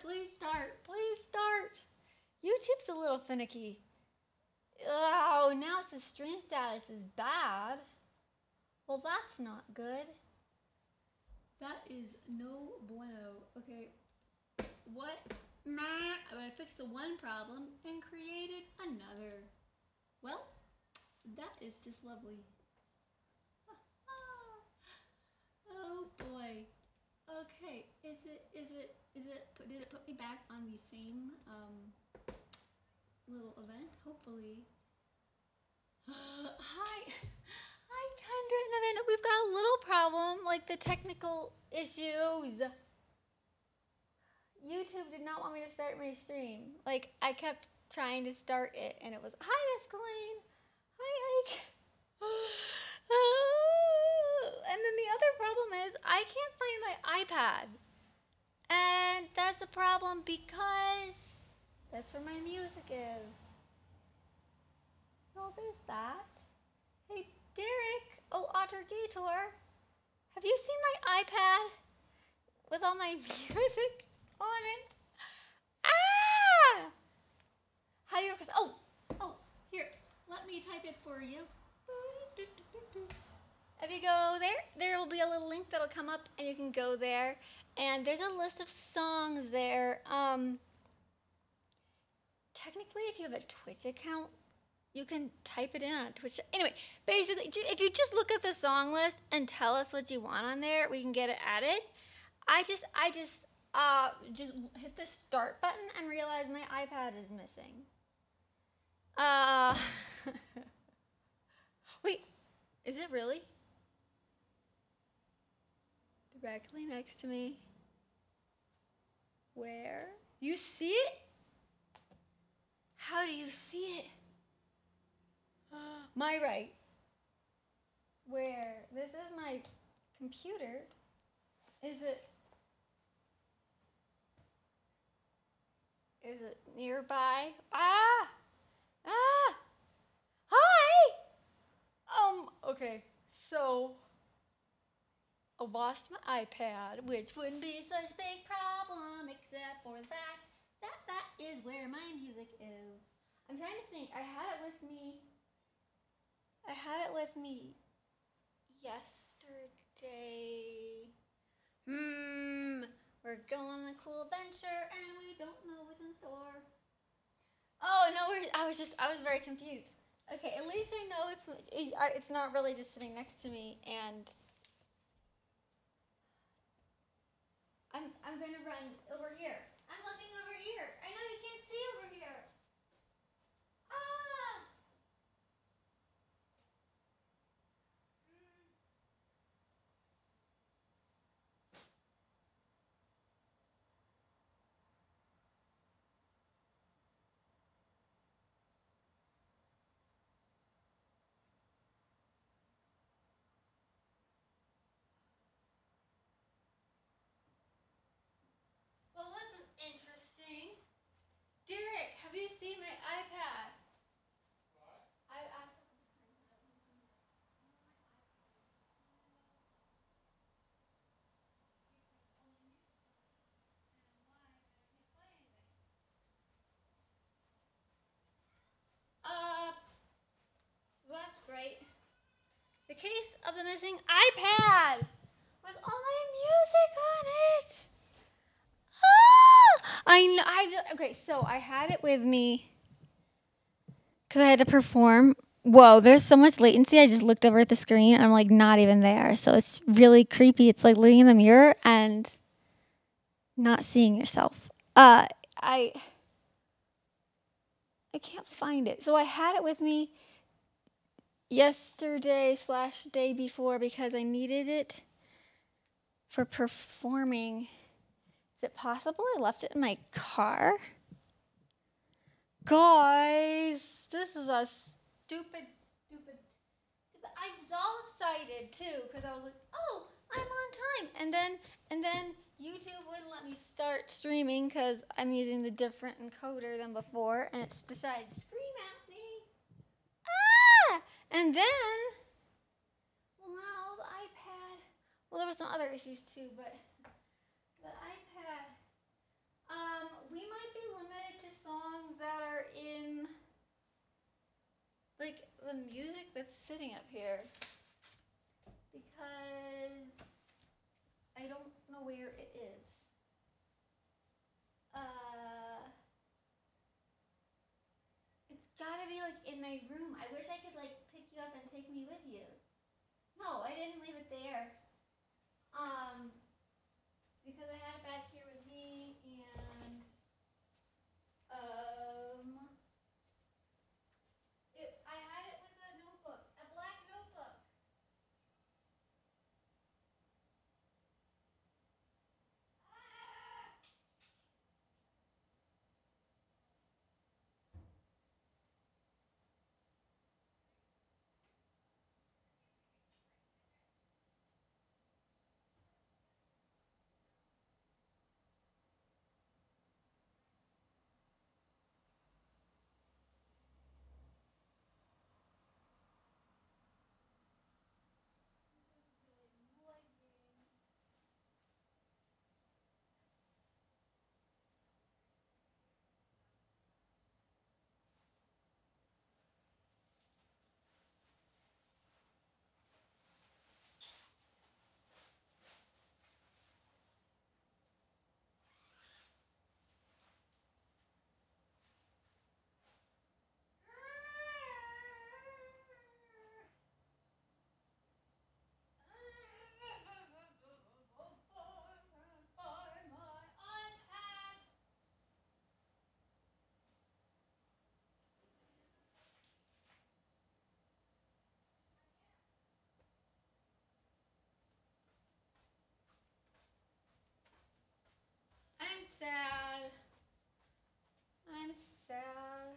please start, please start. YouTube's a little finicky. Oh, now it says stream status is bad. Well, that's not good. That is no bueno. Okay, what? I fixed the one problem and created another. Well, that is just lovely. Oh boy. Okay, did it put me back on the same little event? Hopefully. Hi, Kendra and Amanda. We've got a little problem, like the technical issues. YouTube did not want me to start my stream. Like, I kept trying to start it, and it was, hi, Miss Colleen. Hi, Ike. And then the other problem is I can't find my iPad. And that's a problem because that's where my music is. So there's that. Hey, Derek. Oh, Otter Gator. Have you seen my iPad with all my music on it? Ah! How do you request? Oh, here. Let me type it for you. If you go there will be a little link that'll come up, and you can go there. And there's a list of songs there. Technically, if you have a Twitch account, you can type it in on Twitch. Anyway, basically, if you just look at the song list and tell us what you want on there, we can get it added. I just hit the start button and realized my iPad is missing. Wait, is it really? Directly next to me. Where? You see it? How do you see it? My right. Where? This is my computer. Is it nearby? Ah! Hi! Okay. So I lost my iPad, which wouldn't be such a big problem, except for the fact that that is where my music is. I'm trying to think. I had it with me yesterday. We're going on a cool adventure, and we don't know what's in store. Oh no, I was very confused. Okay, at least I know it's not really just sitting next to me, and I'm gonna run over here. I'm looking over here. I know you can't see over here. Ah! Well, this is interesting. Derek, have you seen my iPad? What? I asked him to turn it on. That's great. The case of the missing iPad with all my music on it. Okay, so I had it with me because I had to perform. Whoa, there's so much latency. I just looked over at the screen and I'm like not even there. So it's really creepy. It's like looking in the mirror and not seeing yourself. I can't find it. So I had it with me yesterday/day before because I needed it for performing. Is it possible I left it in my car? Guys, this is a stupid. I was all excited too because I was like, oh, I'm on time. And then YouTube wouldn't let me start streaming because I'm using the different encoder than before, and it decided to scream at me. Ah! And then, well, now the iPad. Well, there were some other issues too, but the iPad. the music that's sitting up here because I don't know where it is. It's gotta be like in my room. I wish I could like pick you up and take me with you. No, I didn't leave it there. Because I had it back here with me and I had it with a notebook, a black notebook. I'm sad. I'm sad.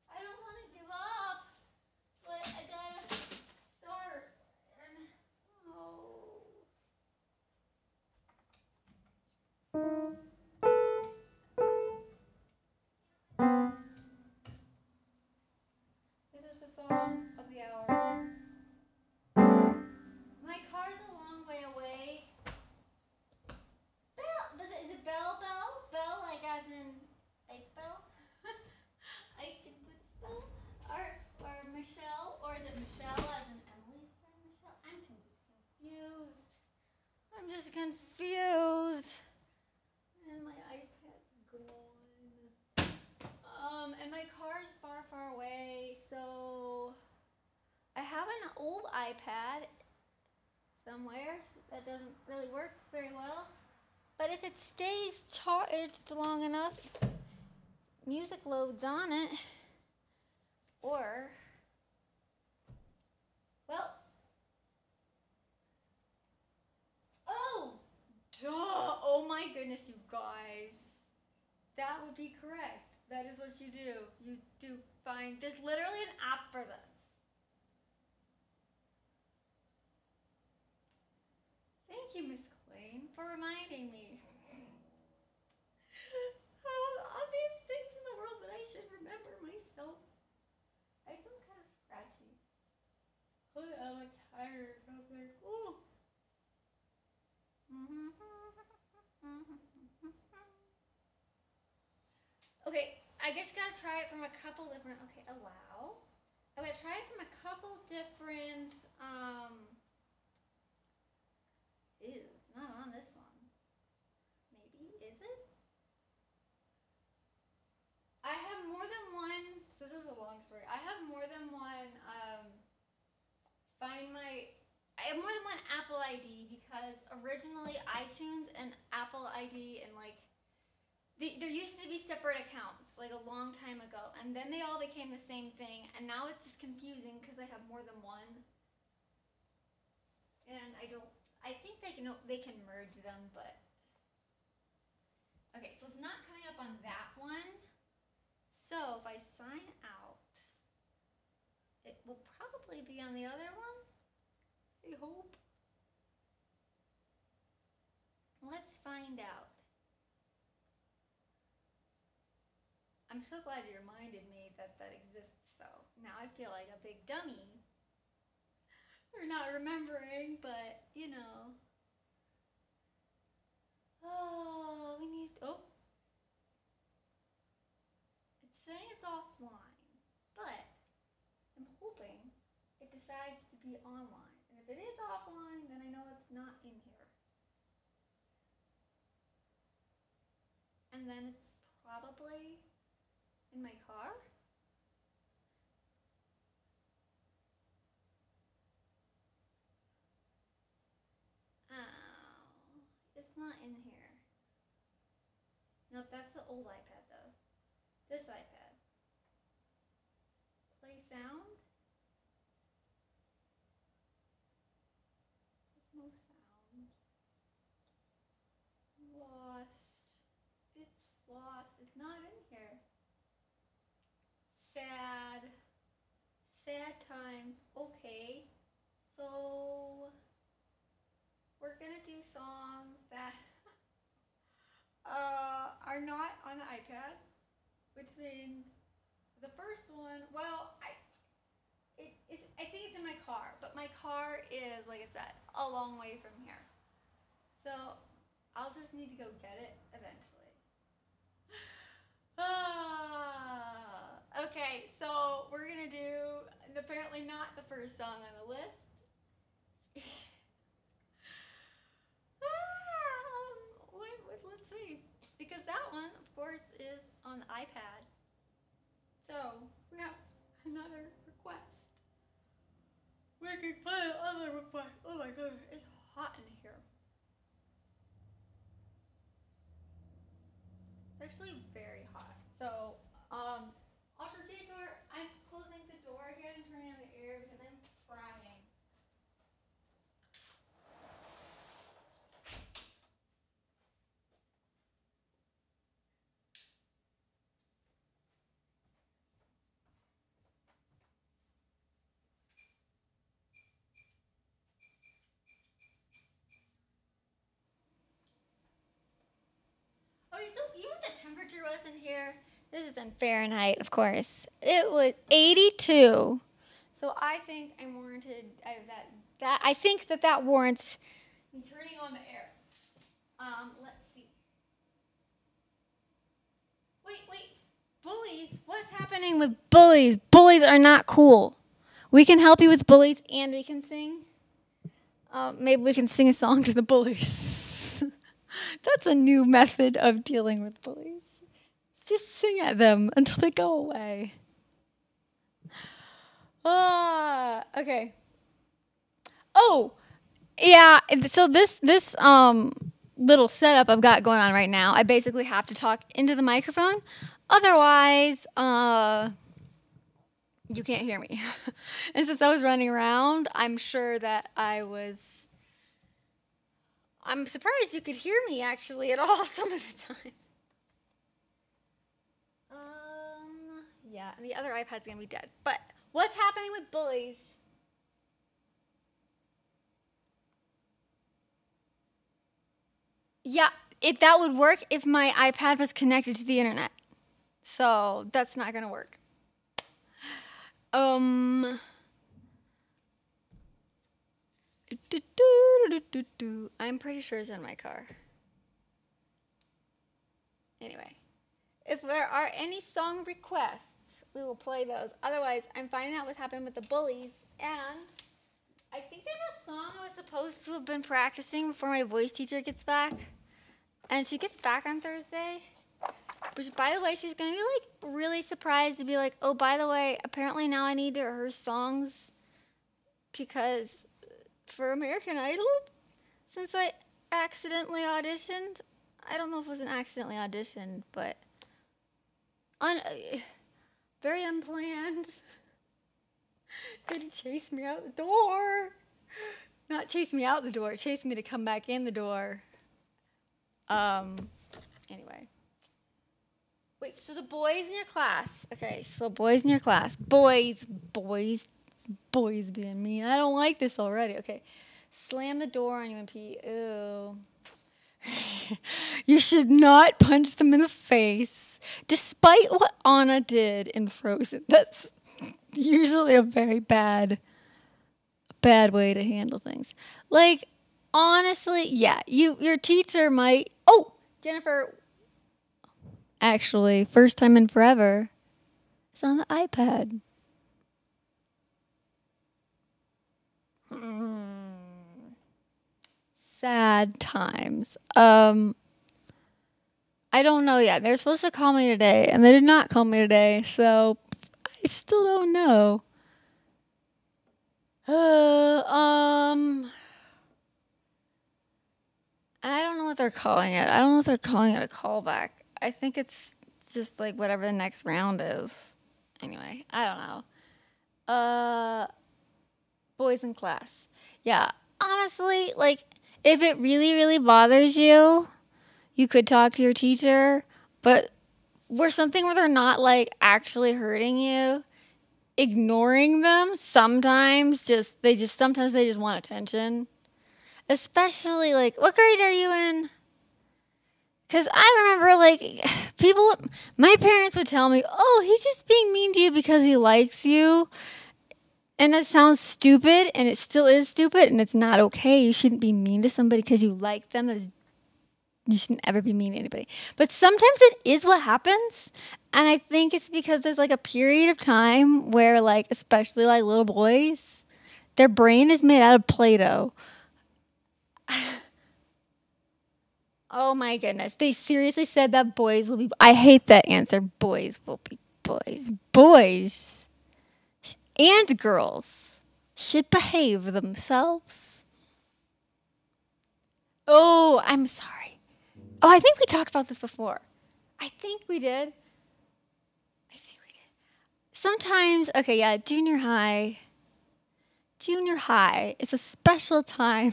I don't want to give up, but I gotta start. And this is the song of the hour. My car's a long way away. Bell, is it Bell? Bell, like as in Ike Bell? Ike and Butch Bell? Or Michelle? Or is it Michelle as in Emily's friend Michelle? I'm just confused. And my iPad's gone. And my car's far, far away, so I have an old iPad somewhere that doesn't really work very well. But if it stays charged long enough, music loads on it. Or, well, oh, duh. Oh my goodness, you guys. That would be correct. That is what you do. You do find, there's literally an app for this. Thank you, Miss Queen, for reminding me. Obvious things in the world that I should remember myself. I feel kind of scratchy. I'm like tired. I'm like, ooh. Okay, I guess gotta try it from a couple different. Okay, allow. I'm gonna try it from a couple different. Ew, it's not on this one. Maybe, is it? I have more than one, so this is a long story. I have more than one, I have more than one Apple ID because originally iTunes and Apple ID and like, there used to be separate accounts like a long time ago, and then they all became the same thing, and now it's just confusing because I have more than one. And I think they can merge them, but okay, so it's not coming up on that one. So if I sign out, it will probably be on the other one. I hope. Let's find out. I'm so glad you reminded me that that exists, though. Now I feel like a big dummy for not remembering, but you know. Oh, we need. Oh, it's saying it's offline. decides to be online. And if it is offline, then I know it's not in here. And then it's probably in my car. Oh, it's not in here. Nope, that's the old iPad though. This iPad. Play sound. There's no sound. Lost. It's lost. It's not in here. Sad. Sad times. Okay. So we're gonna do songs that are not on the iPad, which means the first one, well, I think it's in my car, but my car is, like I said, a long way from here. So I'll just need to go get it eventually. Okay, so we're gonna do apparently not the first song on the list. Let's see, because that one, of course, is on the iPad. So we have another request. We can play another request. Oh my goodness, it's hot in here. It's actually very hot. So, Altercator, I'm closing the door again, turning on the air because I'm frying. Okay, so you know what the temperature was in here? This is in Fahrenheit, of course. It was 82. So I think I'm warranted. I think that warrants me turning on the air. Let's see. Wait. Bullies? What's happening with bullies? Bullies are not cool. We can help you with bullies and we can sing. Maybe we can sing a song to the bullies. That's a new method of dealing with bullies. Just sing at them until they go away. Okay. Oh, yeah. So this little setup I've got going on right now, I basically have to talk into the microphone. Otherwise, you can't hear me. And since I was running around, I'm sure that I'm surprised you could hear me actually at all some of the time. Yeah, and the other iPad's gonna be dead. But what's happening with bullies? Yeah, that would work if my iPad was connected to the internet. So that's not gonna work. I'm pretty sure it's in my car. Anyway, if there are any song requests, we will play those. Otherwise, I'm finding out what's happened with the bullies. And I think there's a song I was supposed to have been practicing before my voice teacher gets back. And she gets back on Thursday. Which, by the way, she's going to be, like, really surprised to be like, oh, by the way, apparently now I need to rehearse songs because for American Idol, since I accidentally auditioned, I don't know if it was an accidentally auditioned, but very unplanned. Did chase me out the door. Not chase me out the door, chase me to come back in the door. Anyway. Wait, so the boys in your class. Okay, so boys in your class. Boys being mean. I don't like this already. Okay. Slam the door on you and pee. Ew. You should not punch them in the face, despite what Anna did in Frozen. That's usually a very bad way to handle things. Like, honestly, yeah, your teacher might. Oh, Jennifer. Actually, first time in forever, it's on the iPad. Sad times. I don't know yet. They're supposed to call me today, and they did not call me today, so I still don't know. I don't know what they're calling it. I don't know if they're calling it a callback. I think it's just like whatever the next round is. Anyway, I don't know. Boys in class. Yeah, honestly, like, if it really, really bothers you, you could talk to your teacher, but for something where they're not, like, actually hurting you, ignoring them sometimes sometimes they just want attention. Especially, like, what grade are you in? Because I remember, like, my parents would tell me, oh, he's just being mean to you because he likes you. And it sounds stupid, and it still is stupid, and it's not okay. You shouldn't be mean to somebody because you like them. You shouldn't ever be mean to anybody. But sometimes it is what happens. And I think it's because there's, like, a period of time where, like, especially, like, little boys, their brain is made out of Play-Doh. Oh, my goodness. They seriously said that boys will be... I hate that answer. Boys will be boys. Boys and girls should behave themselves. Oh, I'm sorry. Oh, I think we talked about this before. I think we did. Sometimes, okay, yeah, junior high. Junior high is a special time.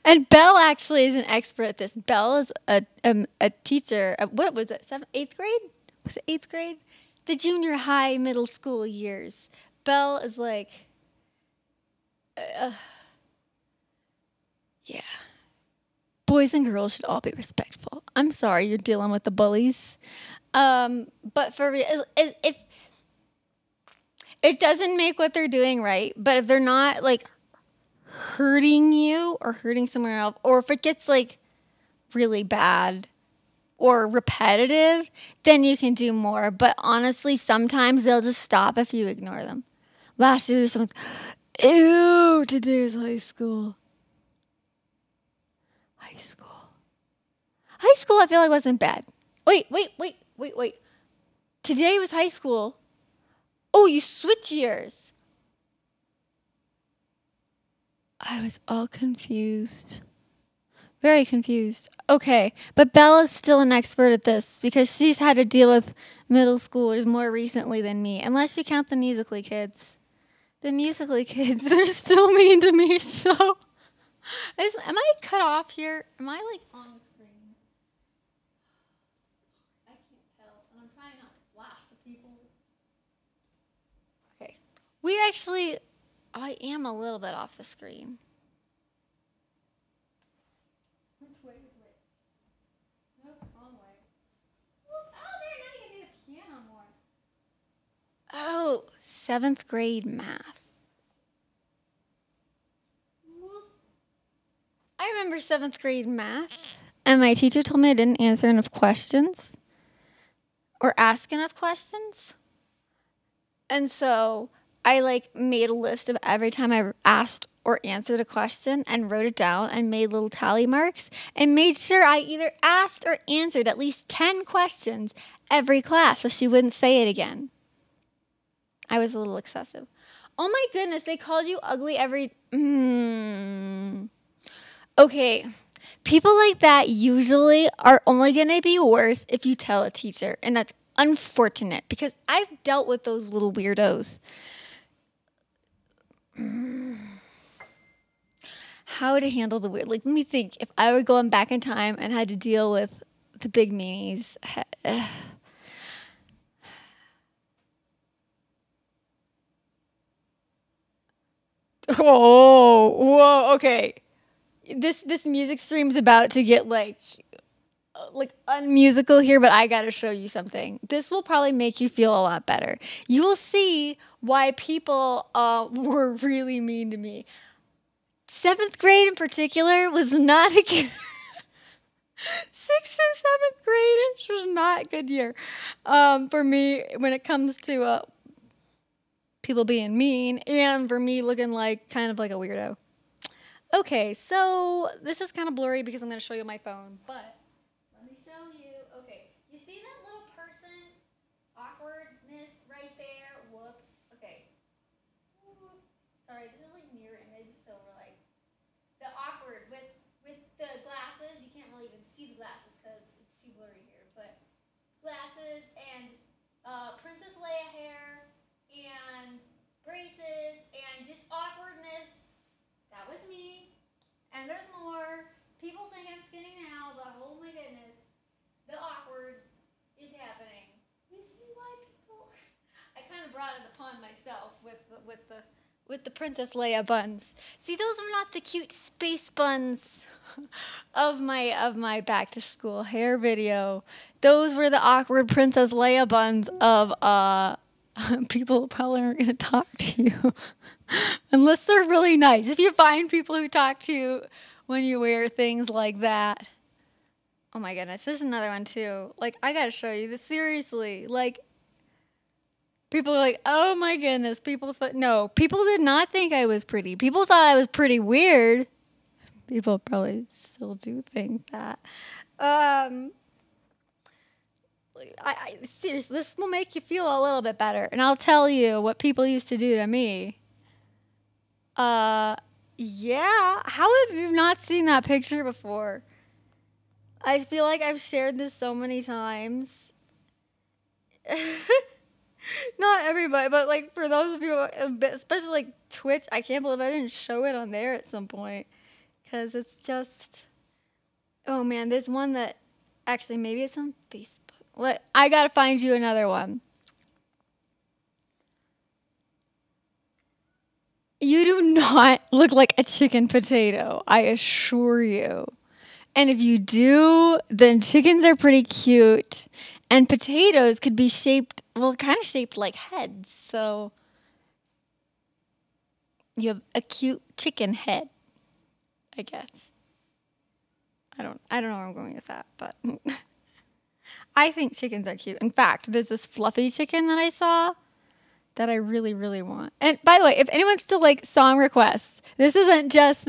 And Belle actually is an expert at this. Belle is a teacher. What was it? 8th grade? Was it 8th grade? The junior high, middle school years. Belle is like, yeah. Boys and girls should all be respectful. I'm sorry you're dealing with the bullies. But for real, if it doesn't make what they're doing right, but if they're not, like, hurting you or hurting somewhere else, or if it gets, like, really bad or repetitive, then you can do more. But honestly, sometimes they'll just stop if you ignore them. Last year, someone's, ew, today is high school. High school. High school, I feel like wasn't bad. Wait. Today was high school. Oh, you switch years. I was all confused. Very confused. Okay, but Bella's still an expert at this because she's had to deal with middle schoolers more recently than me, unless you count the Musically kids. The Musically kids are still mean to me, so... am I cut off here? Am I, like, on the screen? I can't tell, and I'm trying not to flash the people. Okay. I am a little bit off the screen. Which way is which? Nope, wrong way. Oh, there, now you can see the piano more. Oh, 7th grade math. I remember 7th grade math, and my teacher told me I didn't answer enough questions or ask enough questions. And so I, like, made a list of every time I asked or answered a question and wrote it down and made little tally marks and made sure I either asked or answered at least 10 questions every class so she wouldn't say it again. I was a little excessive. Oh my goodness, they called you ugly every... Okay, people like that usually are only going to be worse if you tell a teacher, and that's unfortunate because I've dealt with those little weirdos. How to handle the weird. Like, let me think. If I were going back in time and had to deal with the big meanies. Oh, whoa, okay. This music stream's about to get, like unmusical here, but I gotta show you something. This will probably make you feel a lot better. You will see why people were really mean to me. 7th grade in particular was not a good... 6th and 7th grade was not a good year for me when it comes to people being mean and for me looking like kind of like a weirdo. Okay, so this is kind of blurry because I'm going to show you my phone, but let me show you. Okay, you see that little person awkwardness right there? Whoops. Okay. Sorry, this is like mirror image, so we're like the awkward with the glasses. You can't really even see the glasses because it's too blurry here, but glasses and Princess Leia hair and braces and just awkwardness. That was me. And there's more. People think I'm skinny now, but oh my goodness, the awkward is happening. You see why people? I kind of brought it upon myself with the Princess Leia buns. See, those are not the cute space buns of my back to school hair video. Those were the awkward Princess Leia buns of people probably aren't going to talk to you unless they're really nice. If you find people who talk to you when you wear things like that. Oh my goodness, there's another one too. Like, I got to show you this seriously. Like, people are like, oh my goodness. People did not think I was pretty. People thought I was pretty weird. People probably still do think that. Seriously, this will make you feel a little bit better. And I'll tell you what people used to do to me. Yeah. How have you not seen that picture before? I feel like I've shared this so many times. Not everybody, but like for those of you, especially like Twitch, I can't believe I didn't show it on there at some point. Because it's just, oh man, there's one that, actually maybe it's on Facebook. I gotta find you another one. You do not look like a chicken potato, I assure you. And if you do, then chickens are pretty cute. And potatoes could be shaped, well, kind of shaped like heads. So you have a cute chicken head, I guess. I don't know where I'm going with that, but I think chickens are cute. In fact, there's this fluffy chicken that I saw that I really, really want. And by the way, if anyone still like song requests, this isn't just,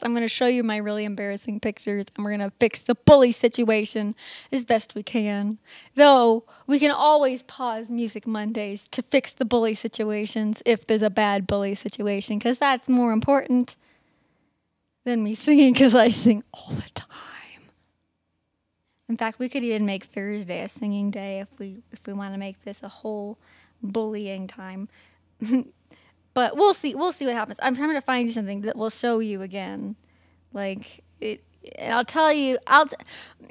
I'm going to show you my really embarrassing pictures and we're going to fix the bully situation as best we can. Though, we can always pause Music Mondays to fix the bully situations if there's a bad bully situation, because that's more important than me singing, because I sing all the time. In fact, we could even make Thursday a singing day if we want to make this a whole bullying time. But we'll see what happens. I'm trying to find you something that will show you again. Like it, and I'll tell you, and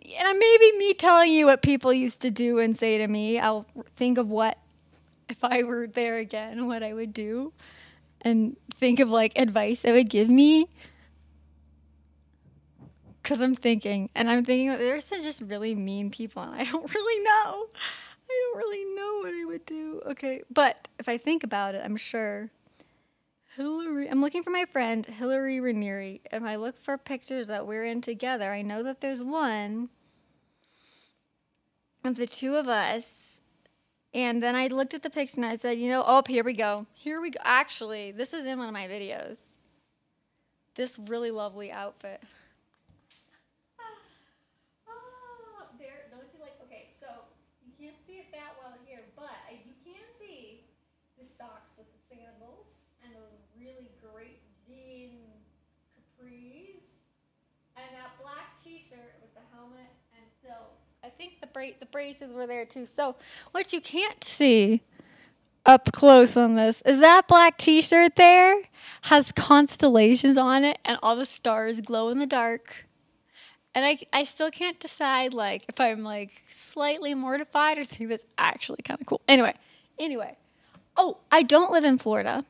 maybe me telling you what people used to do and say to me, I'll think of what, if I were there again, what I would do, and think of like advice I would give me. Because I'm thinking there's just really mean people and I don't really know. I don't really know what I would do. Okay, but if I think about it, I'm sure I'm looking for my friend Hillary Ranieri. If I look for pictures that we're in together, I know that there's one of the two of us. And then I looked at the picture and I said, oh, here we go. Here we go. Actually, this is in one of my videos. This really lovely outfit. I think the braces were there too. So what you can't see up close on this is that black t-shirt there has constellations on it and all the stars glow in the dark. And I still can't decide like if I'm like slightly mortified or think that's actually kind of cool. Anyway. Oh, I don't live in Florida.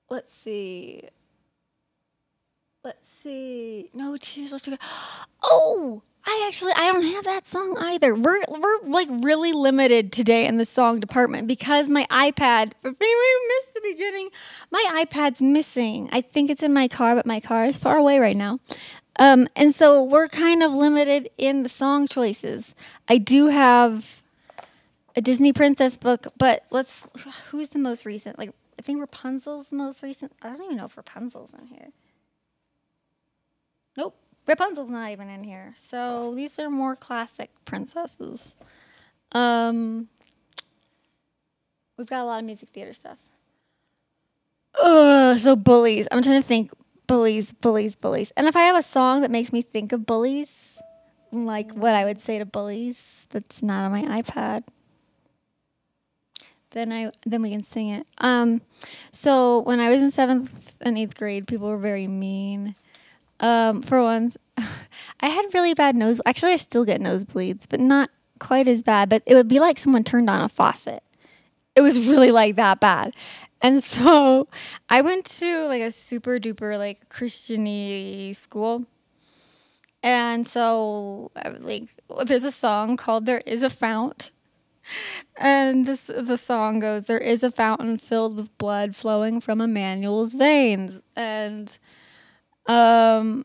Let's see. No Tears Left to Go. Oh, I don't have that song either. We're like really limited today in the song department because my iPad, if anyone missed the beginning, my iPad's missing. I think it's in my car, but my car is far away right now. And so we're kind of limited in the song choices. I do have a Disney princess book, but who's the most recent? Like, I think Rapunzel's the most recent. I don't even know if Rapunzel's in here. Nope, Rapunzel's not even in here. So these are more classic princesses. We've got a lot of music theater stuff. So bullies. I'm trying to think. Bullies. And if I have a song that makes me think of bullies, like what I would say to bullies that's not on my iPad, then we can sing it. So when I was in 7th and 8th grade, people were very mean. For once, I had really bad nose. Actually, I still get nosebleeds, but not quite as bad. But it would be like someone turned on a faucet. It was really like that bad. And so I went to like a super duper like Christian-y school. And so like there's a song called There Is a Fount. And the song goes, there is a fountain filled with blood flowing from Emmanuel's veins. And the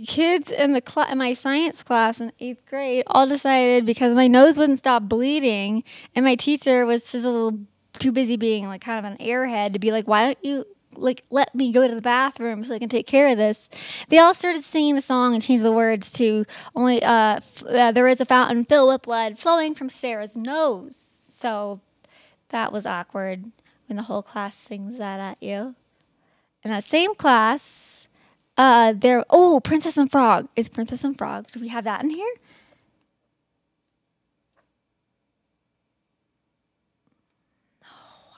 kids in my science class in 8th grade all decided, because my nose wouldn't stop bleeding, and my teacher was just a little too busy being like kind of an airhead to be like, why don't you like let me go to the bathroom so I can take care of this? They all started singing the song and changed the words to only there is a fountain filled with blood flowing from Sarah's nose. So that was awkward when the whole class sings that at you. In that same class, Princess and Frog. Is Princess and Frog? Do we have that in here? No,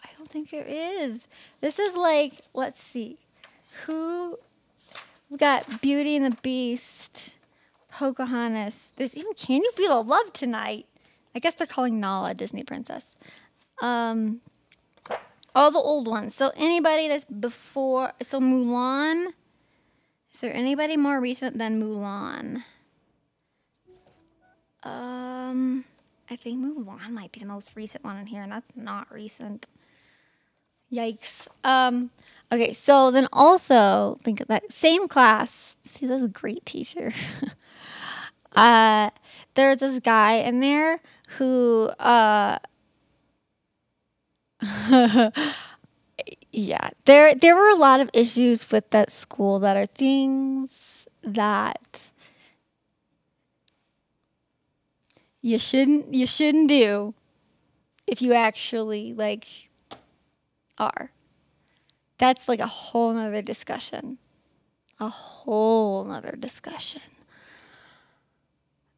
I don't think there is. This is like, let's see. We've got Beauty and the Beast, Pocahontas. There's even Can You Feel the Love Tonight? I guess they're calling Nala a Disney princess. All the old ones. So anybody that's before, so Mulan. Is there anybody more recent than Mulan? I think Mulan might be the most recent one in here, and that's not recent. Yikes. Okay, so then also think of that same class. See, this is a great teacher. There's this guy in there who yeah, there were a lot of issues with that school that are things that you shouldn't do if you actually like are. That's like a whole nother discussion.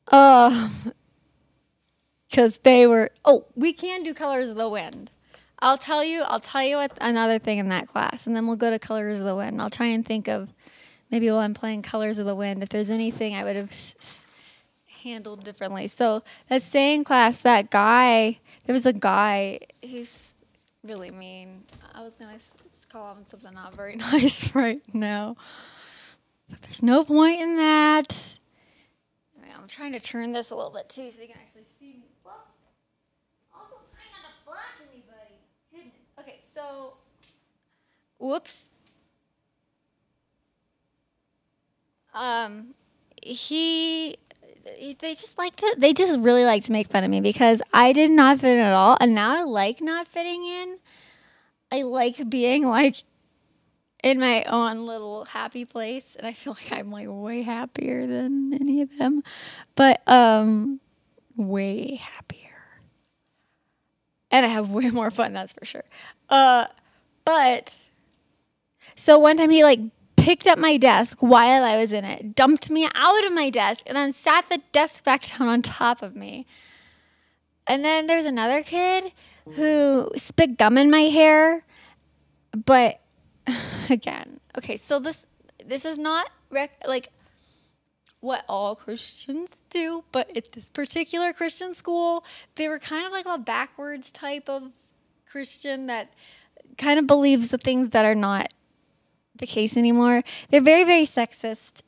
Because they were, we can do Colors of the Wind. I'll tell you what another thing in that class, and then we'll go to Colors of the Wind. I'll try and think of maybe while I'm playing Colors of the Wind, if there's anything I would have handled differently. So that same class, there was a guy, he's really mean. I was going to call him something not very nice right now, but there's no point in that. I'm trying to turn this a little bit too so you can actually see me. Well, also trying not to flash anybody. Goodness. Okay, so, whoops. They just really like to make fun of me because I did not fit in at all, and now I like not fitting in. I like being like in my own little happy place, and I feel like I'm like way happier than any of them, but way happier, and I have way more fun, that's for sure. But so one time he like picked up my desk while I was in it, dumped me out of my desk, and then sat the desk back down on top of me. And then there's another kid who spit gum in my hair, but again, okay, so this is not like what all Christians do, but at this particular Christian school, they were kind of like a backwards type of Christian that kind of believes the things that are not the case anymore. They're very, very sexist.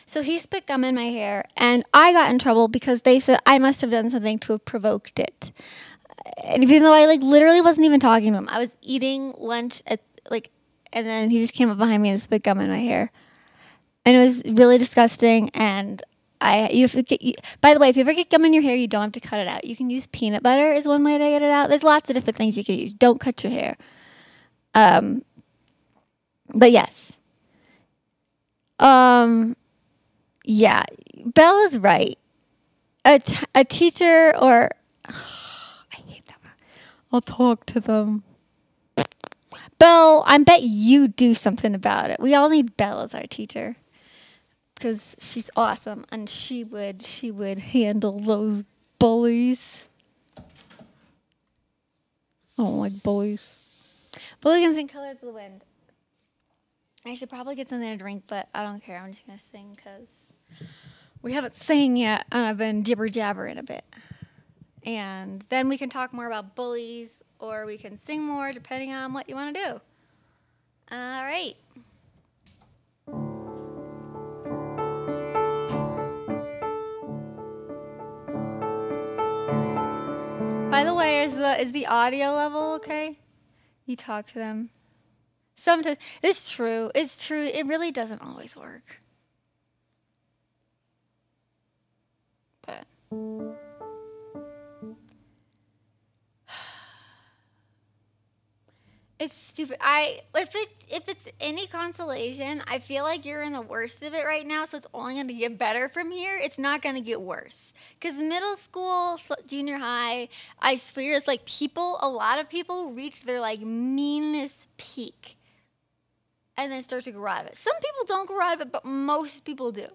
So he spit gum in my hair, and I got in trouble because they said I must have done something to have provoked it. And even though I like literally wasn't even talking to him, I was eating lunch at and then he just came up behind me and spit gum in my hair. And it was really disgusting, and by the way, if you ever get gum in your hair, you don't have to cut it out. You can use peanut butter is one way to get it out. There's lots of different things you can use. Don't cut your hair. But yes. Yeah, Bella's right. A teacher or... I hate them. I'll talk to them. Belle, I bet you do something about it. We all need Belle as our teacher. Because she's awesome, and she would handle those bullies. I don't like bullies. Bully can sing Colors of the Wind. I should probably get something to drink, but I don't care. I'm just going to sing because we haven't sang yet, and I've been jibber-jabbering a bit. And then we can talk more about bullies, or we can sing more, depending on what you want to do. All right. By the way, is the audio level okay? You talk to them. Sometimes it's true. It's true. It really doesn't always work. But it's stupid. If it's any consolation, I feel like you're in the worst of it right now, so it's only going to get better from here. It's not going to get worse. Because middle school, junior high, I swear it's like a lot of people reach their like meanest peak and then start to grow out of it. Some people don't grow out of it, but most people do.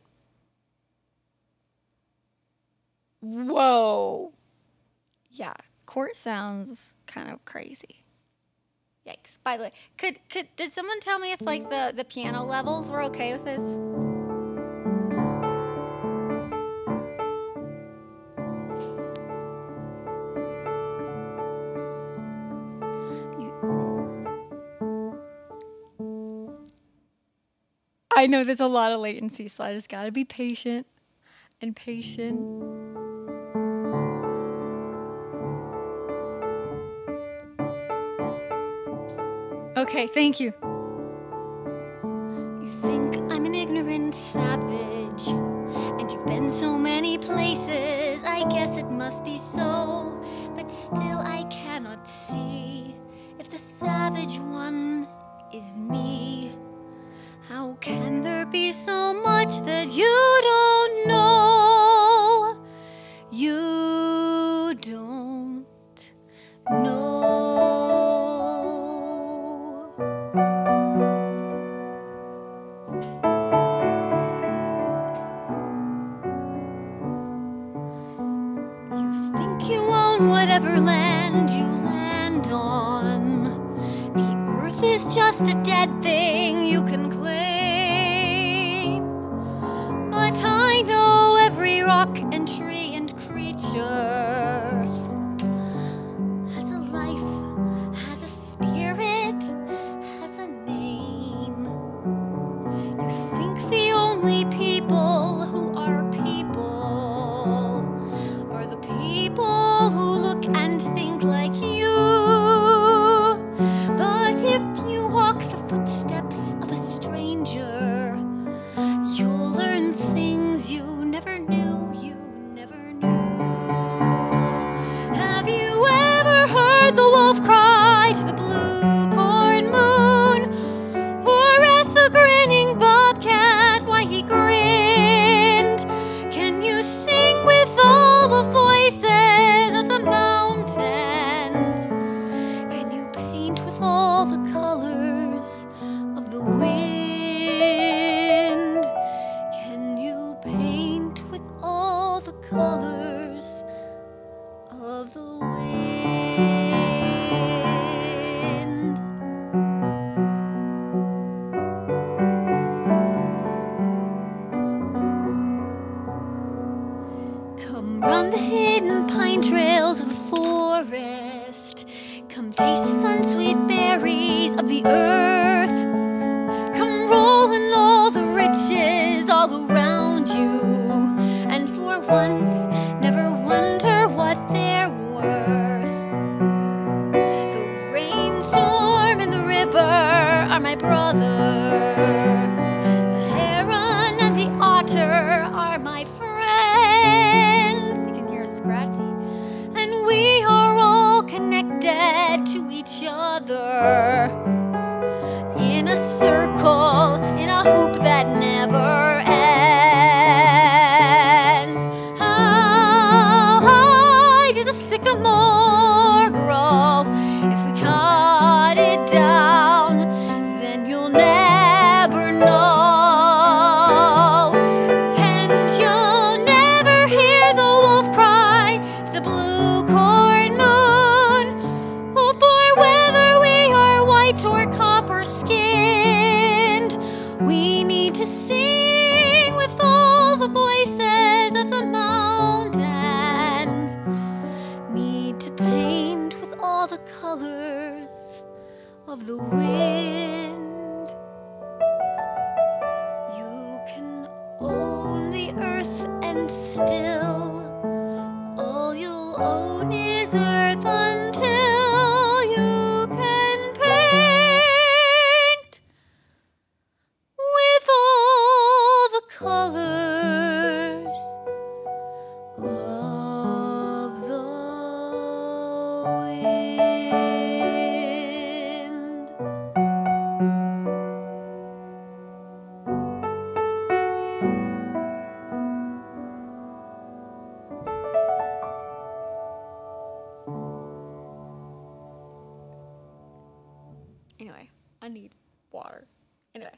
Whoa. Yeah, court sounds kind of crazy. Yikes. By the way, did someone tell me if like the piano levels were okay with this? I know there's a lot of latency, so I just gotta be patient and patient. Okay, thank you. You think I'm an ignorant savage, and you've been so many places. I guess it must be so, but still I cannot see if the savage one is me. How can there be so much that you don't know? You don't know. You think you own whatever land you land on. The earth is just a dead thing you can claim. But I know every rock and tree and creature has a life, has a spirit, has a name. You think the only people who are people are the people who look and think like you. But if you walk the footsteps of a stranger, you'll learn things you never knew, Have you ever heard the wolf cry to the blue corn moon? Or asked the grinning bobcat why he grinned? Can you sing with all the voices of the mountains? Can you paint with all the colors of the wind? Can you paint with all the colors of the wind? Come run the hidden pine trails of the forest. Come taste the sun-sweet berries of the earth. Come roll in all the riches all around you, and for once never wonder what they're worth. The rainstorm and the river are my brother. The heron and the otter are my friends. You can hear Scratchy. And we are all connected to each other in a circle, in a hoop that never ends. How high does a sycamore grow? If we cut it down, then you'll never know. And you'll never hear the wolf cry, the blue corn moon, or for whether we are white or copper skinned. We need to sing with all the voices of the mountains, need to paint with all the colors of the wind. You can own the earth and still all you'll own is earth until you can paint with all the colors of the wind. Anyway, I need water. Anyway.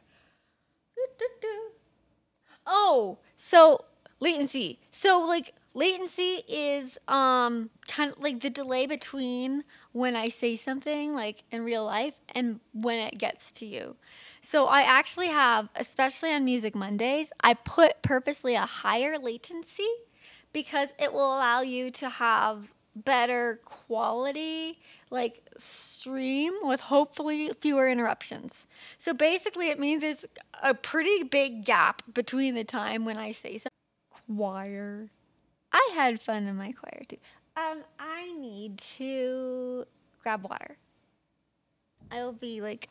Oh, so latency. So like latency is kind of like the delay between when I say something like in real life and when it gets to you. So I actually have, especially on Music Mondays, I put purposely a higher latency because it will allow you to have better quality like stream with hopefully fewer interruptions. So basically it means there's a pretty big gap between the time when I say something. Choir. I had fun in my choir too. I need to grab water. I'll be like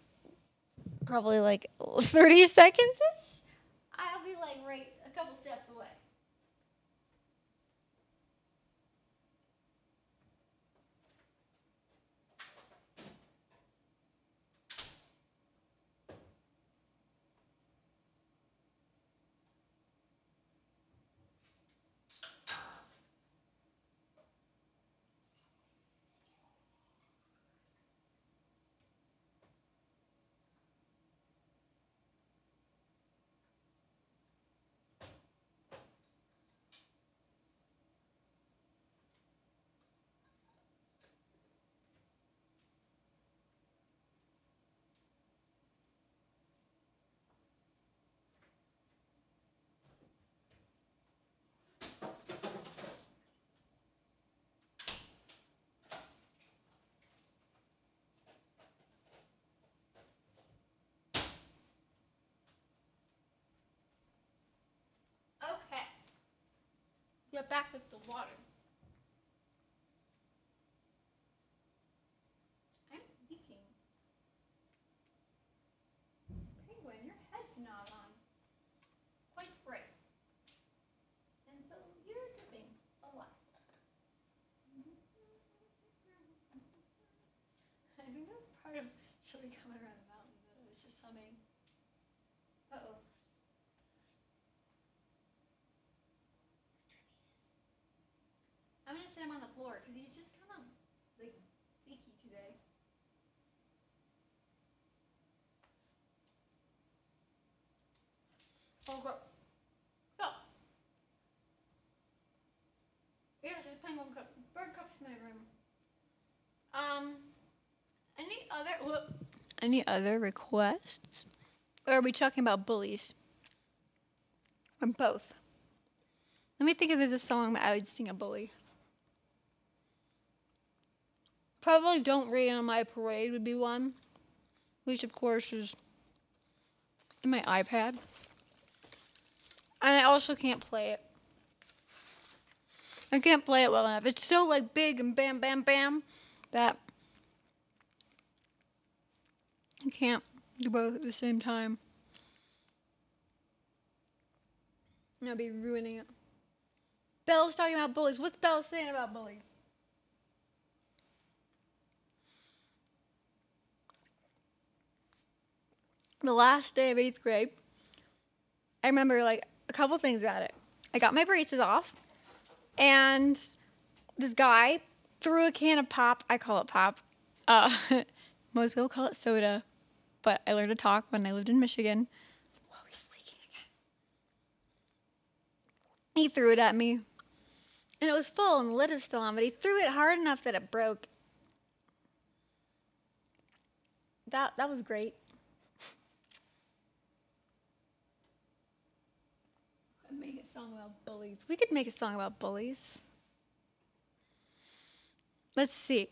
probably like 30 seconds-ish. I'll be like right a couple steps away. Okay. You're back with the water. I'm leaking. Penguin, your head's not on quite right. And so you're dripping a lot. I think that's part of chili coming around the mountain that I was just humming. Uh-oh. I'm gonna sit him on the floor because he's just kind of like leaky today. Oh, go. Go. Yes, there's penguin cup. Bird cups in my room. Any other requests? Or are we talking about bullies? Or both? Let me think if there's a song that I would sing a bully. Probably Don't Rain on My Parade would be one. Which of course is in my iPad. And I also can't play it. I can't play it well enough. It's so like big and bam, bam, bam that I can't do both at the same time. And I'll be ruining it. Belle's talking about bullies. What's Belle saying about bullies? The last day of 8th grade, I remember like a couple things about it. I got my braces off, and this guy threw a can of pop. I call it pop. Most people call it soda, but I learned to talk when I lived in Michigan. Whoa, he's leaking again. He threw it at me, and it was full, and the lid was still on, but he threw it hard enough that it broke. That was great. Make a song about bullies. We could make a song about bullies. Let's see.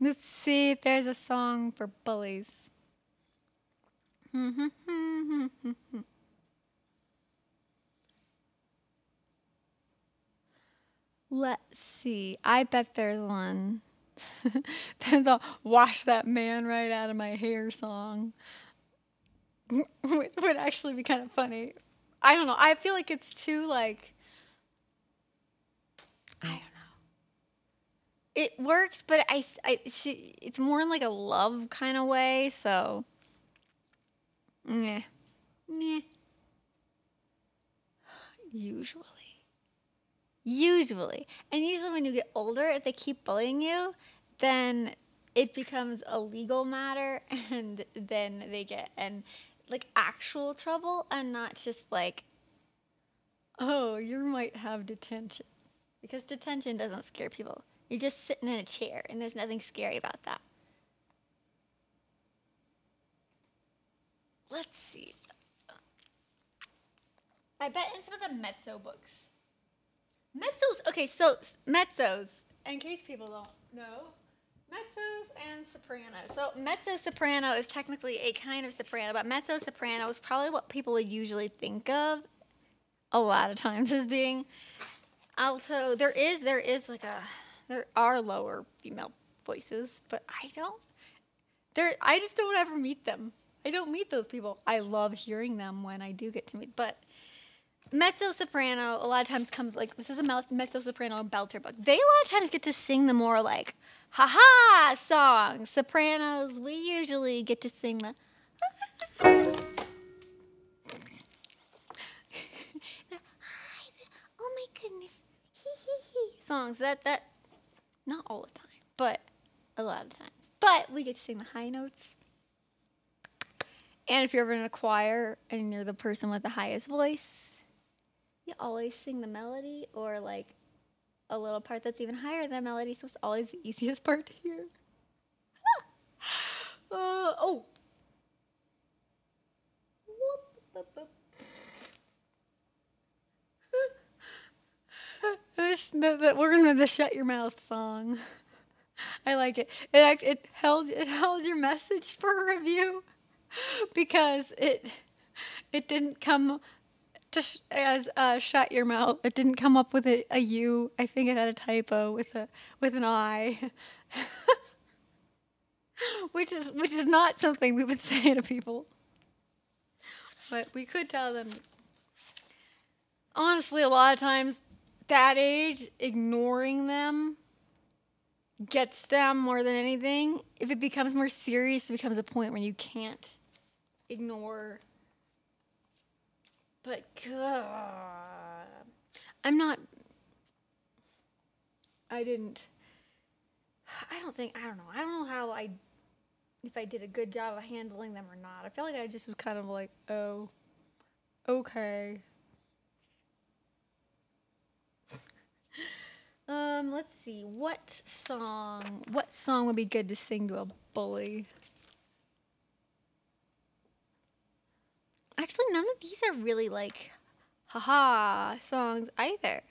Let's see if there's a song for bullies. Let's see. I bet there's one. There's a "Wash That Man Right Out of My Hair" song. Would actually be kind of funny. I don't know. I feel like it's too, like, I don't know. It works, but I see, it's more in, like, a love kind of way, so. Meh. Usually. And usually when you get older, if they keep bullying you, then it becomes a legal matter, and then they get in like actual trouble, and not just like, oh, you might have detention. Because detention doesn't scare people. You're just sitting in a chair, and there's nothing scary about that. Let's see. I bet in some of the mezzo books. Mezzos, okay, so mezzos, in case people don't know, mezzos and sopranos. So mezzo-soprano is technically a kind of soprano, but mezzo-soprano is probably what people would usually think of a lot of times as being alto. There are lower female voices, but I just don't ever meet them. I don't meet those people. I love hearing them when I do get to meet, but mezzo-soprano a lot of times comes, like, this is a mezzo-soprano belter book. They a lot of times get to sing the more, like, ha-ha songs. Sopranos, we usually get to sing the oh my goodness, hee songs. That not all the time, but a lot of times. But we get to sing the high notes. And if you're ever in a choir and you're the person with the highest voice, you always sing the melody, or like a little part that's even higher than the melody, so it's always the easiest part to hear. Oh. We're gonna have the "Shut Your Mouth" song. I like it. It held your message for review, because it didn't come as "shut your mouth." It didn't come up with a U. I think it had a typo with an I, which is not something we would say to people. But we could tell them. Honestly, a lot of times, that age, ignoring them gets them more than anything. If it becomes more serious, it becomes a point when you can't ignore. But God, I don't know. I don't know if I did a good job of handling them or not. I feel like I just was kind of like, oh, okay. Let's see. What song would be good to sing to a bully? Actually, none of these are really like haha songs either.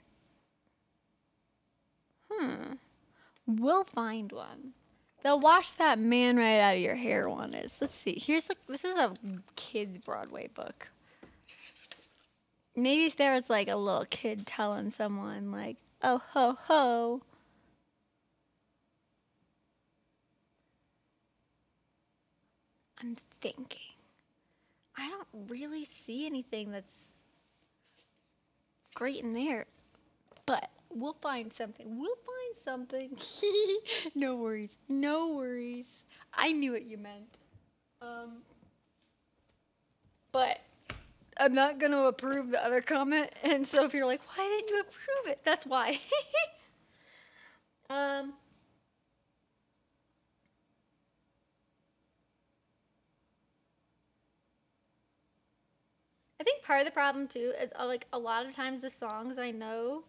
We'll find one. The "Wash That Man Right Out of Your Hair" one is. Let's see. This is a kid's Broadway book. Maybe if there was like a little kid telling someone like, "Oh ho ho." I'm thinking. I don't really see anything that's great in there. But we'll find something. We'll find something. No worries. No worries. I knew what you meant. But I'm not going to approve the other comment. And so if you're like, why didn't you approve it? That's why. I think part of the problem too is like a lot of times the songs I know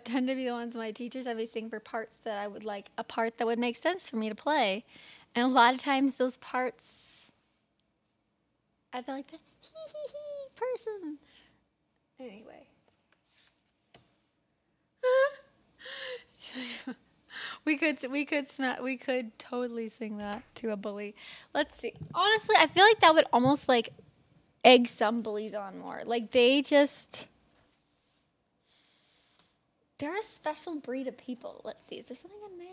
tend to be the ones my teachers have me sing for parts that I would like, a part that would make sense for me to play. And a lot of times those parts, I feel like the hee person. Anyway. We could totally sing that to a bully. Let's see. Honestly, I feel like that would almost like egg some bullies on more. Like they're a special breed of people. Let's see. Is there something in there?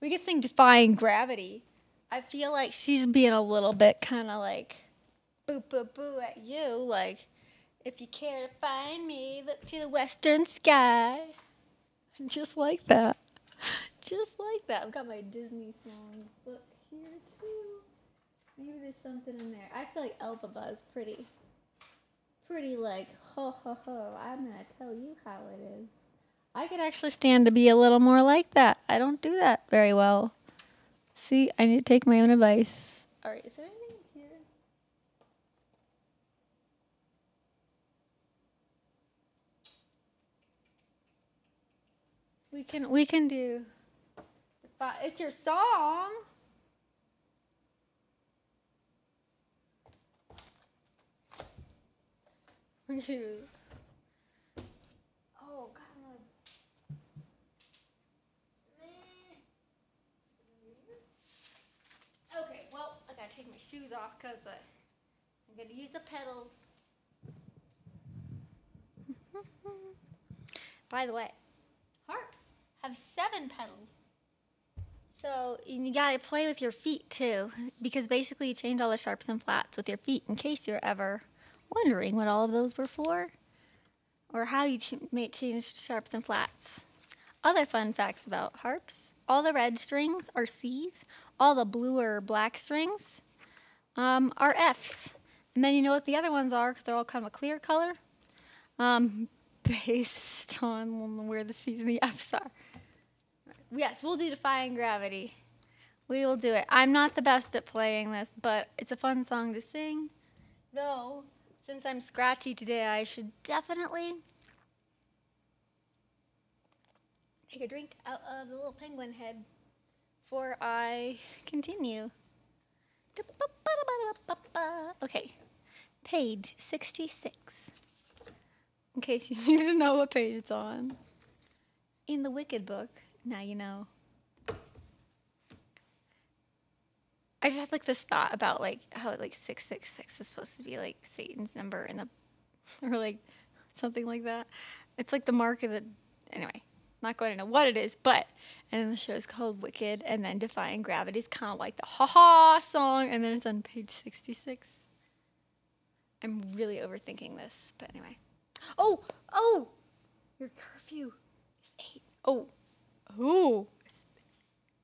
We could sing Defying Gravity. I feel like she's being a little bit kind of like boo boo boo at you. Like, if you care to find me, look to the western sky. Just like that. Just like that. I've got my Disney song book here too. Maybe there's something in there. I feel like Elphaba is pretty like, ho, ho, ho, I'm going to tell you how it is. I could actually stand to be a little more like that. I don't do that very well. See, I need to take my own advice. All right, is there anything here? We can do, it's your song. We can do, oh God. Okay, well, I gotta take my shoes off because I'm gonna use the pedals. By the way, harps have 7 pedals. So you gotta play with your feet too, because basically you change all the sharps and flats with your feet in case you're ever wondering what all of those were for, or how you change sharps and flats. Other fun facts about harps: all the red strings are C's, all the blue or black strings are F's. And then you know what the other ones are, because they're all kind of a clear color, based on where the C's and the F's are. Yes, we'll do Defying Gravity. We will do it. I'm not the best at playing this, but it's a fun song to sing. Though, since I'm scratchy today, I should definitely take a drink out of the little penguin head before I continue. Okay, page 66. In case you need to know what page it's on. In the Wicked book, now you know. I just had like this thought about like how like 666 is supposed to be like Satan's number in the, or like something like that. It's like the mark of the, anyway, not going to know what it is, but, and then the show is called Wicked, and then Defying Gravity is kind of like the ha-ha song, and then it's on page 66. I'm really overthinking this, but anyway. Oh, your curfew is 8. Oh,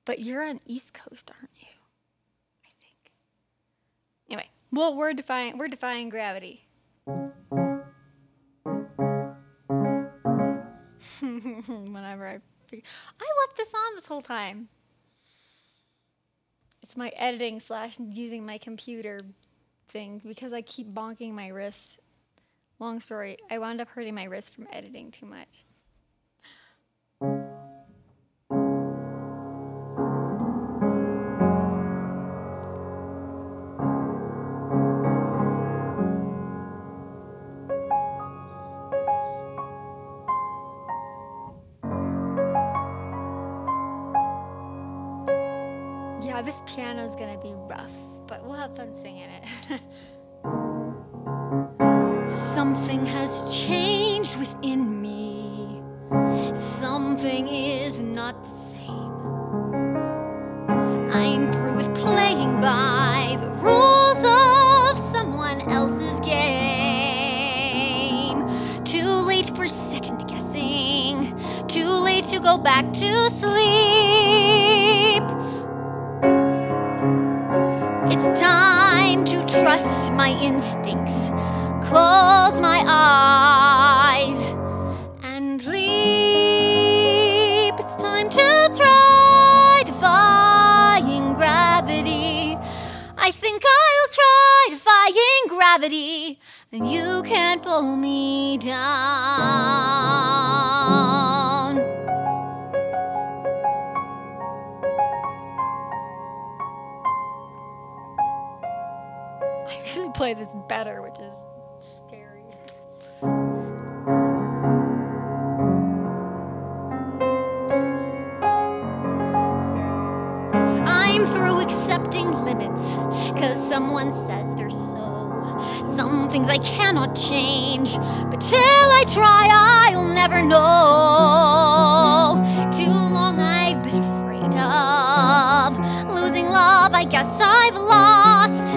but you're on East Coast, aren't you? I think. Anyway, well, we're defying gravity. Whenever I left this on this whole time. It's my editing / using my computer thing because I keep bonking my wrist. Long story, I wound up hurting my wrist from editing too much. Yeah, this piano's gonna be rough, but we'll have fun singing it. Something has changed within me. Something is not the same. to go back to sleep. It's time to trust my instincts, close my eyes, and leap. It's time to try defying gravity. I think I'll try defying gravity, and you can't pull me down. I usually play this better, which is scary. I'm through accepting limits, 'cause someone says they're so. Some things I cannot change, but till I try, I'll never know. Too long I've been afraid of losing love, I guess I've lost.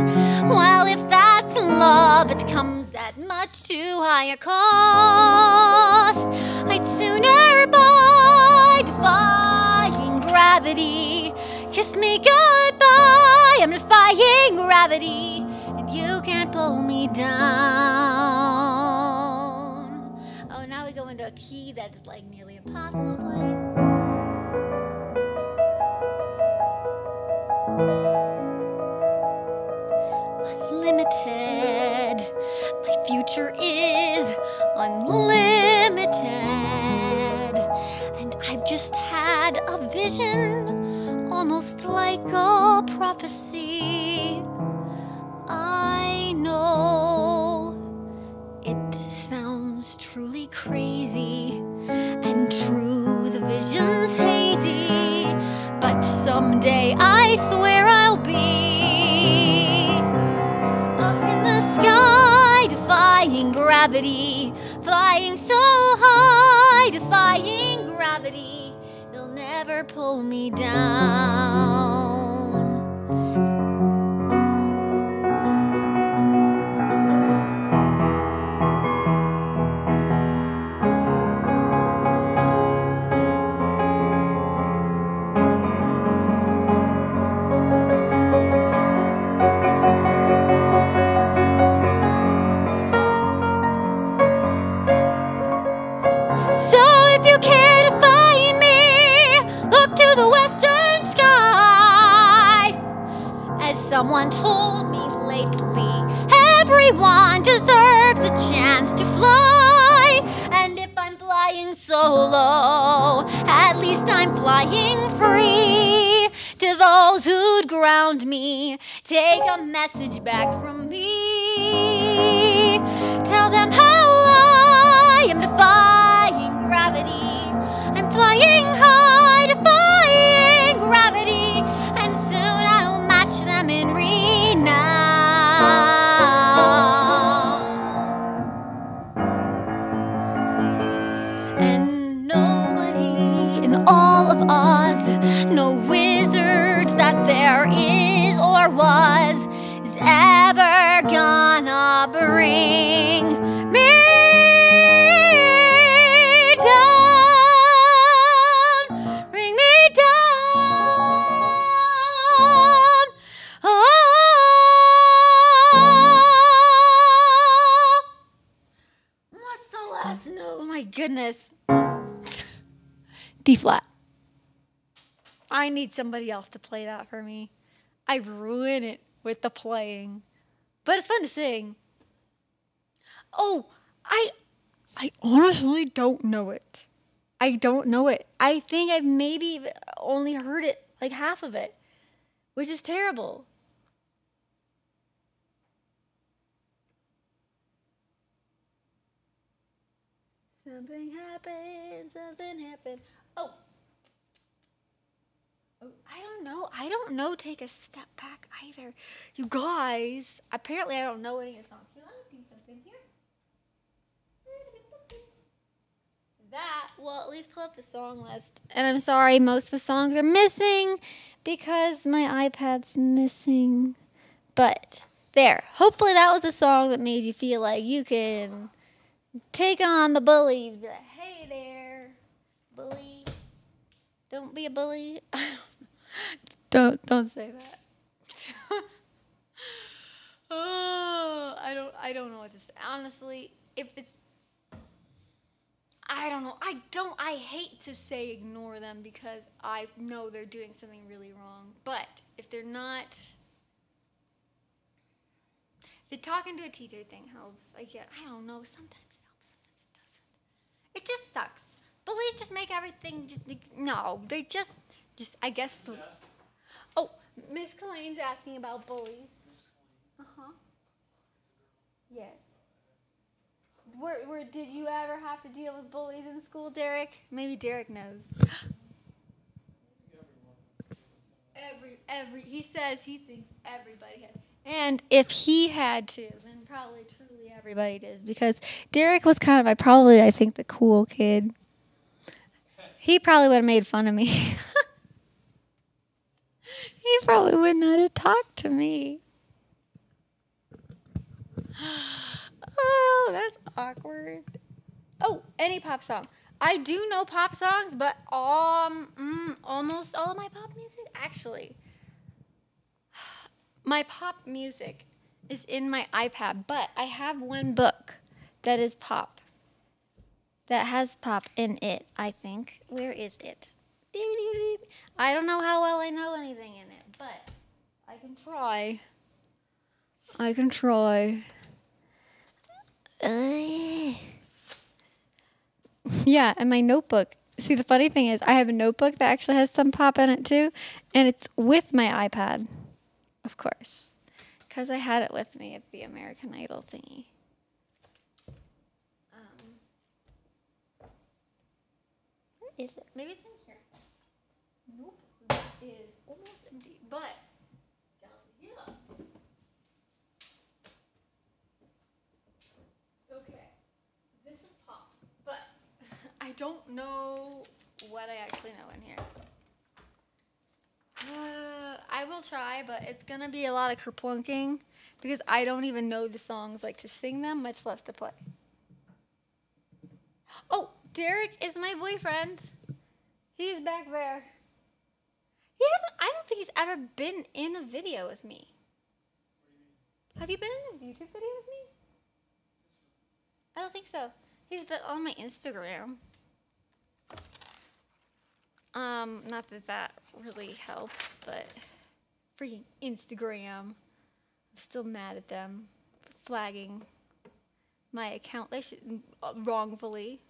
Well, if that's love, it comes at much too high a cost. I'd sooner buy defying gravity. Kiss me goodbye, I'm defying gravity, and you can't pull me down. Oh, now we go into a key that's like nearly impossible to play. Unlimited, my future is unlimited, and I've just had a vision, almost like a prophecy. I know it sounds truly crazy, and true, the vision's hazy, but someday I swear I'll be up in the sky, defying gravity, flying so high, defying gravity, they'll never pull me down. So if you care to find me, look to the western sky. As someone told me lately, everyone deserves a chance to fly. And if I'm flying solo, at least I'm flying free. To those who'd ground me, take a message back from me. Tell them how I am defying gravity. I'm flying high, defying gravity, and soon I'll match them in renown. And nobody in all of Oz, no wizard that there is or was, is ever gonna bring me down, bring me down. Oh, what's the last note? Oh my goodness. D flat. I need somebody else to play that for me. I ruin it with the playing, but it's fun to sing. Oh, I honestly don't know it. I don't know it. I think I've maybe only heard it, like half of it, which is terrible. Something happened, something happened. Oh, I don't know Take a Step Back either. You guys, apparently I don't know any of the songs. Let me do something here. That will at least pull up the song list. And I'm sorry, most of the songs are missing because my iPad's missing. But there, hopefully that was a song that made you feel like you can take on the bullies. Be like, hey there, bully. Don't be a bully. Don't say that. Oh, I don't know what to say. Honestly, if it's, I don't know. I hate to say ignore them because I know they're doing something really wrong. But if they're not, the talking to a teacher thing helps. I don't know. Sometimes it helps, sometimes it doesn't. It just sucks. Bullies just make everything no. They just I guess the. Oh, Miss Colleen's asking about bullies. Uh-huh. Yes. Where did you ever have to deal with bullies in school, Derek? Maybe Derek knows. He says he thinks everybody has. And if he had to, then probably truly everybody does. Because Derek was kind of, I think, the cool kid. He probably would have made fun of me. He probably wouldn't have talked to me. Oh, that's awkward. Oh, any pop song. I do know pop songs, but almost all of my pop music, actually. My pop music is in my iPad, but I have one book that is pop. That has pop in it, I think. Where is it? I don't know how well I know anything in it, but I can try. Yeah, and my notebook. See, the funny thing is I have a notebook that actually has some pop in it too, and it's with my iPad, of course, because I had it with me at the American Idol thingy. Where is it? Maybe it's in here. Nope, that is almost empty, but down here. Okay, this is pop, but I don't know what I actually know in here. I will try, but it's gonna be a lot of kerplunking because I don't even know the songs like to sing them, much less to play. Oh, Derek is my boyfriend. He's back there. I don't think he's ever been in a video with me. Have you been in a YouTube video with me? I don't think so. He's been on my Instagram. Not that that really helps, but freaking Instagram. I'm still mad at them for flagging my account. They should wrongfully.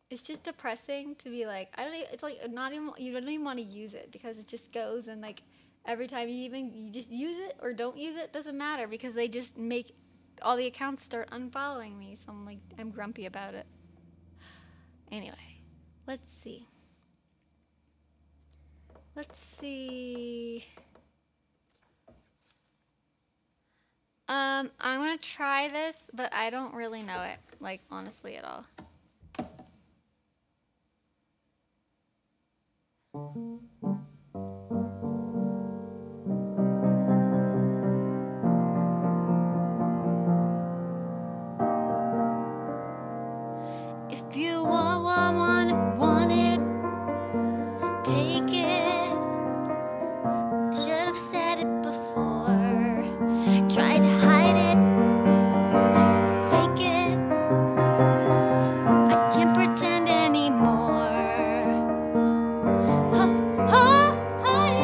It's just depressing to be like, it's like not even, you don't even want to use it because it just goes and like every time you just use it or don't use it, doesn't matter because they just make all the accounts start unfollowing me. So I'm grumpy about it. Anyway, let's see. I'm gonna try this, but I don't really know it, like honestly at all. If you want it, take it. I should have said it before. Tried to hide it, fake it. I can't pretend anymore. Oh, oh, oh,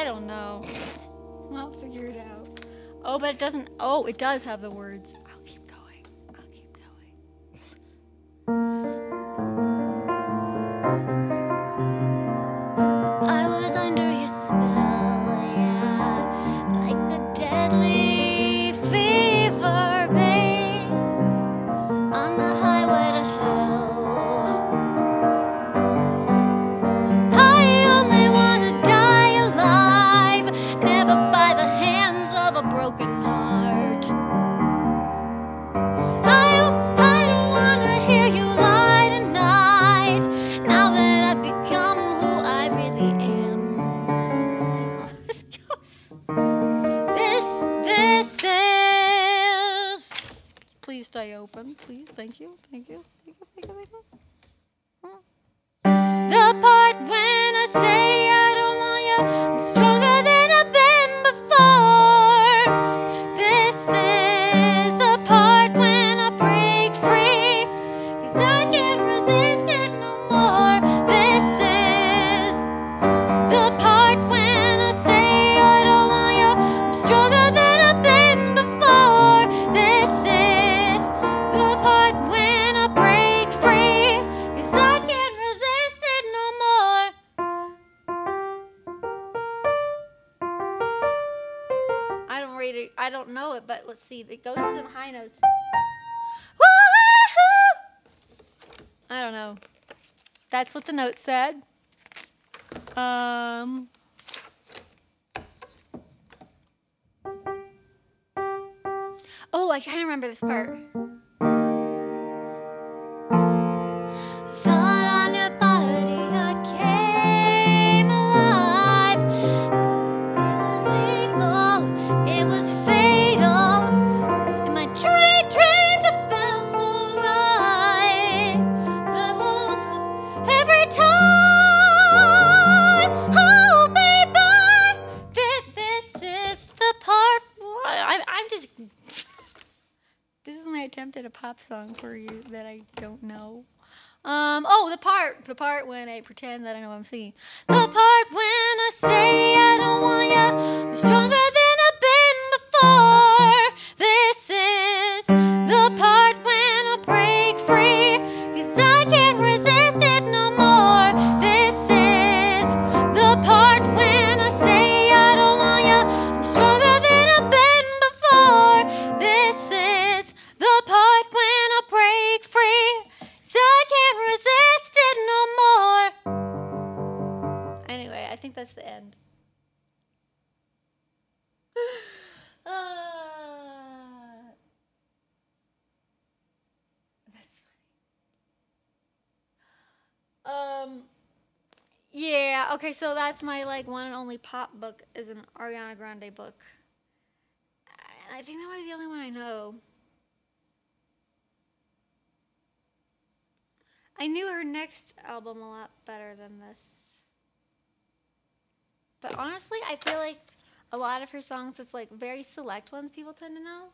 I don't know. I'll figure it out. Oh, but it doesn't. Oh, it does have the words. I'll keep going. I'll keep going. I was under your spell, yeah, like the deadly fever, babe, on the highway to hell. I only wanna die alive, never by the hands of a broken heart. I don't wanna hear you lie tonight, now that I've become who I really am. This is. Please stay open, please. Thank you, thank you, thank you, thank you, thank you. The part when I say I don't want you, I'm stronger than I've been before. This is the part when I break free, 'cause I can't resist it no more. This is the part when I say I don't want you, I'm stronger than I've been before. This is the part when I break free, 'cause I can't resist it no more. I don't know it, but let's see. It goes to the high notes. Woo-hoo! I don't know. That's what the note said. Oh, I kind of remember this part. Thought on your body, I came alive. It was lethal, it was fatal. In my dreams, it felt so right. But I woke up every time. Oh, baby, this is the part. I'm just. This is my attempt at a pop song for you that I don't know. Oh, the part when I pretend that I know what I'm singing. The part when I say I don't want ya, I'm stronger than I've been before. This is the part when I break free, 'cause I can't resist it no more. This is the part when I say I don't want ya, I'm stronger than I've been before. This is the part when I break free, 'cause I can't resist it no more. Anyway, I think that's the end. That's funny. Yeah, okay, so that's my like one and only pop book is an Ariana Grande book. And I think that might be the only one I know. I knew her next album a lot better than this. But honestly, I feel like a lot of her songs, it's like very select ones people tend to know.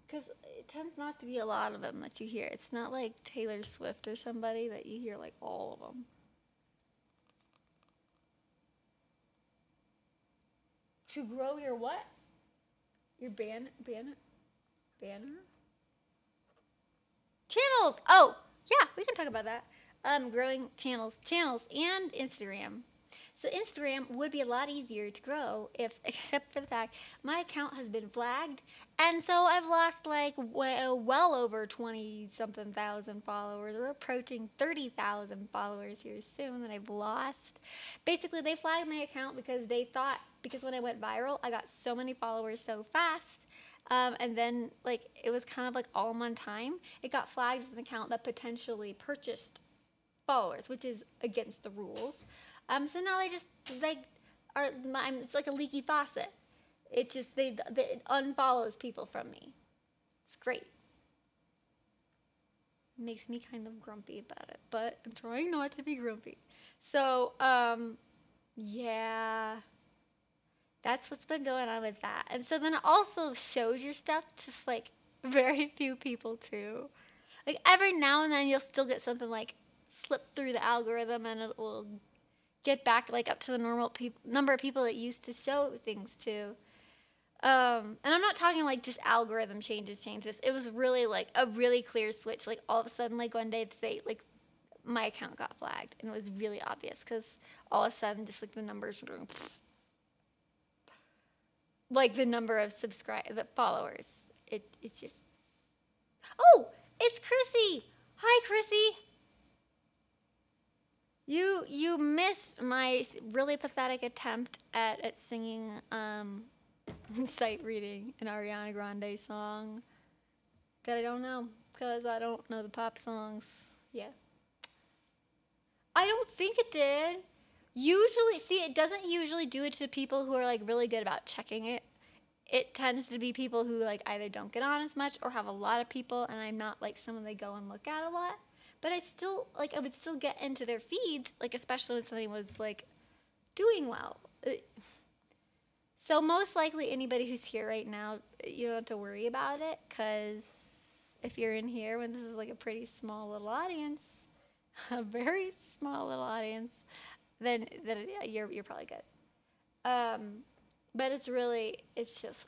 Because it tends not to be a lot of them that you hear. It's not like Taylor Swift or somebody that you hear like all of them. To grow your what? Your banner? Channels! Oh, yeah, we can talk about that. Growing channels and Instagram. So Instagram would be a lot easier to grow except for the fact my account has been flagged, and so I've lost like well over 20-something thousand followers. We're approaching 30,000 followers here soon that I've lost. Basically, they flagged my account because they thought, because when I went viral, I got so many followers so fast. And then, like, it was kind of like all in one time. It got flagged as an account that potentially purchased followers, which is against the rules. So now they just, like, it's like a leaky faucet. It's just, it unfollows people from me. It's great. Makes me kind of grumpy about it, but I'm trying not to be grumpy. So, yeah. That's what's been going on with that. And so then it also shows your stuff to just like very few people too. Like every now and then you'll still get something like slip through the algorithm and it will get back like up to the normal number of people that used to show things to. And I'm not talking like just algorithm changes. It was really like a really clear switch. Like all of a sudden, like one day it'd say like my account got flagged, and it was really obvious because all of a sudden just like the numbers were doing like the number of the followers. It's just, oh, it's Chrissy. Hi, Chrissy. You missed my really pathetic attempt at singing sight reading an Ariana Grande song that I don't know because I don't know the pop songs. Yeah. I don't think it did. Usually, see, it doesn't usually do it to people who are like really good about checking it. It tends to be people who like either don't get on as much or have a lot of people, and I'm not like someone they go and look at a lot. But I still like I would still get into their feeds, like especially when something was like doing well. So most likely anybody who's here right now, you don't have to worry about it, because if you're in here when this is like a pretty small little audience, a very small little audience, then yeah, you're probably good. But it's just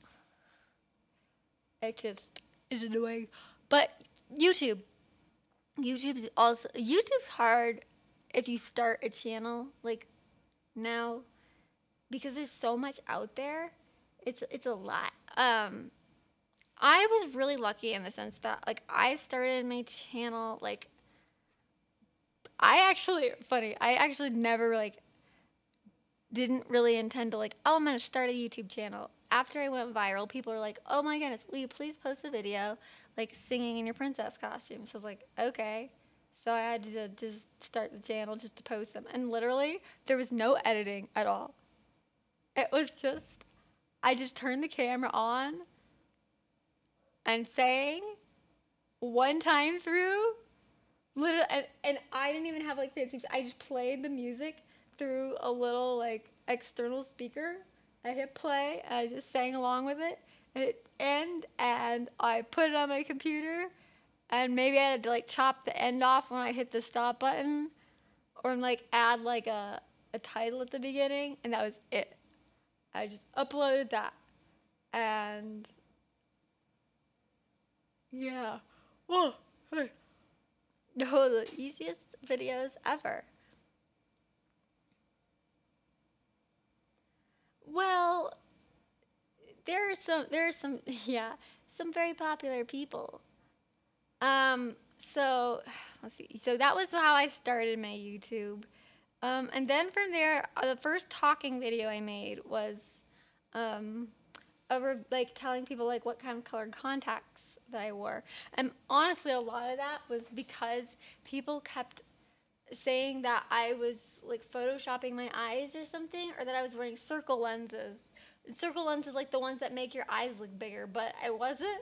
it's annoying. But YouTube's hard if you start a channel like now, because there's so much out there. It's a lot. I was really lucky in the sense that like I started my channel like I actually never like didn't really intend to like, oh, I'm going to start a YouTube channel. After I went viral, people were like, oh my goodness, will you please post a video like singing in your princess costume? So I was like, okay. So I had to just start the channel just to post them. And literally, there was no editing at all. It was just, I just turned the camera on and sang one time through. And I didn't even have like fancy. I just played the music through a little like external speaker. I hit play and I just sang along with it. And I put it on my computer, and maybe I had to like chop the end off when I hit the stop button, or like add like a title at the beginning, and that was it. I just uploaded that, and yeah, whoa, hey. The easiest videos ever. Well, there are some yeah, some very popular people. So let's see. So that was how I started my YouTube. And then from there, the first talking video I made was over like telling people like what kind of colored contacts that I wore. And honestly, a lot of that was because people kept saying that I was like photoshopping my eyes or something, or that I was wearing circle lenses. Circle lenses, like the ones that make your eyes look bigger, but I wasn't.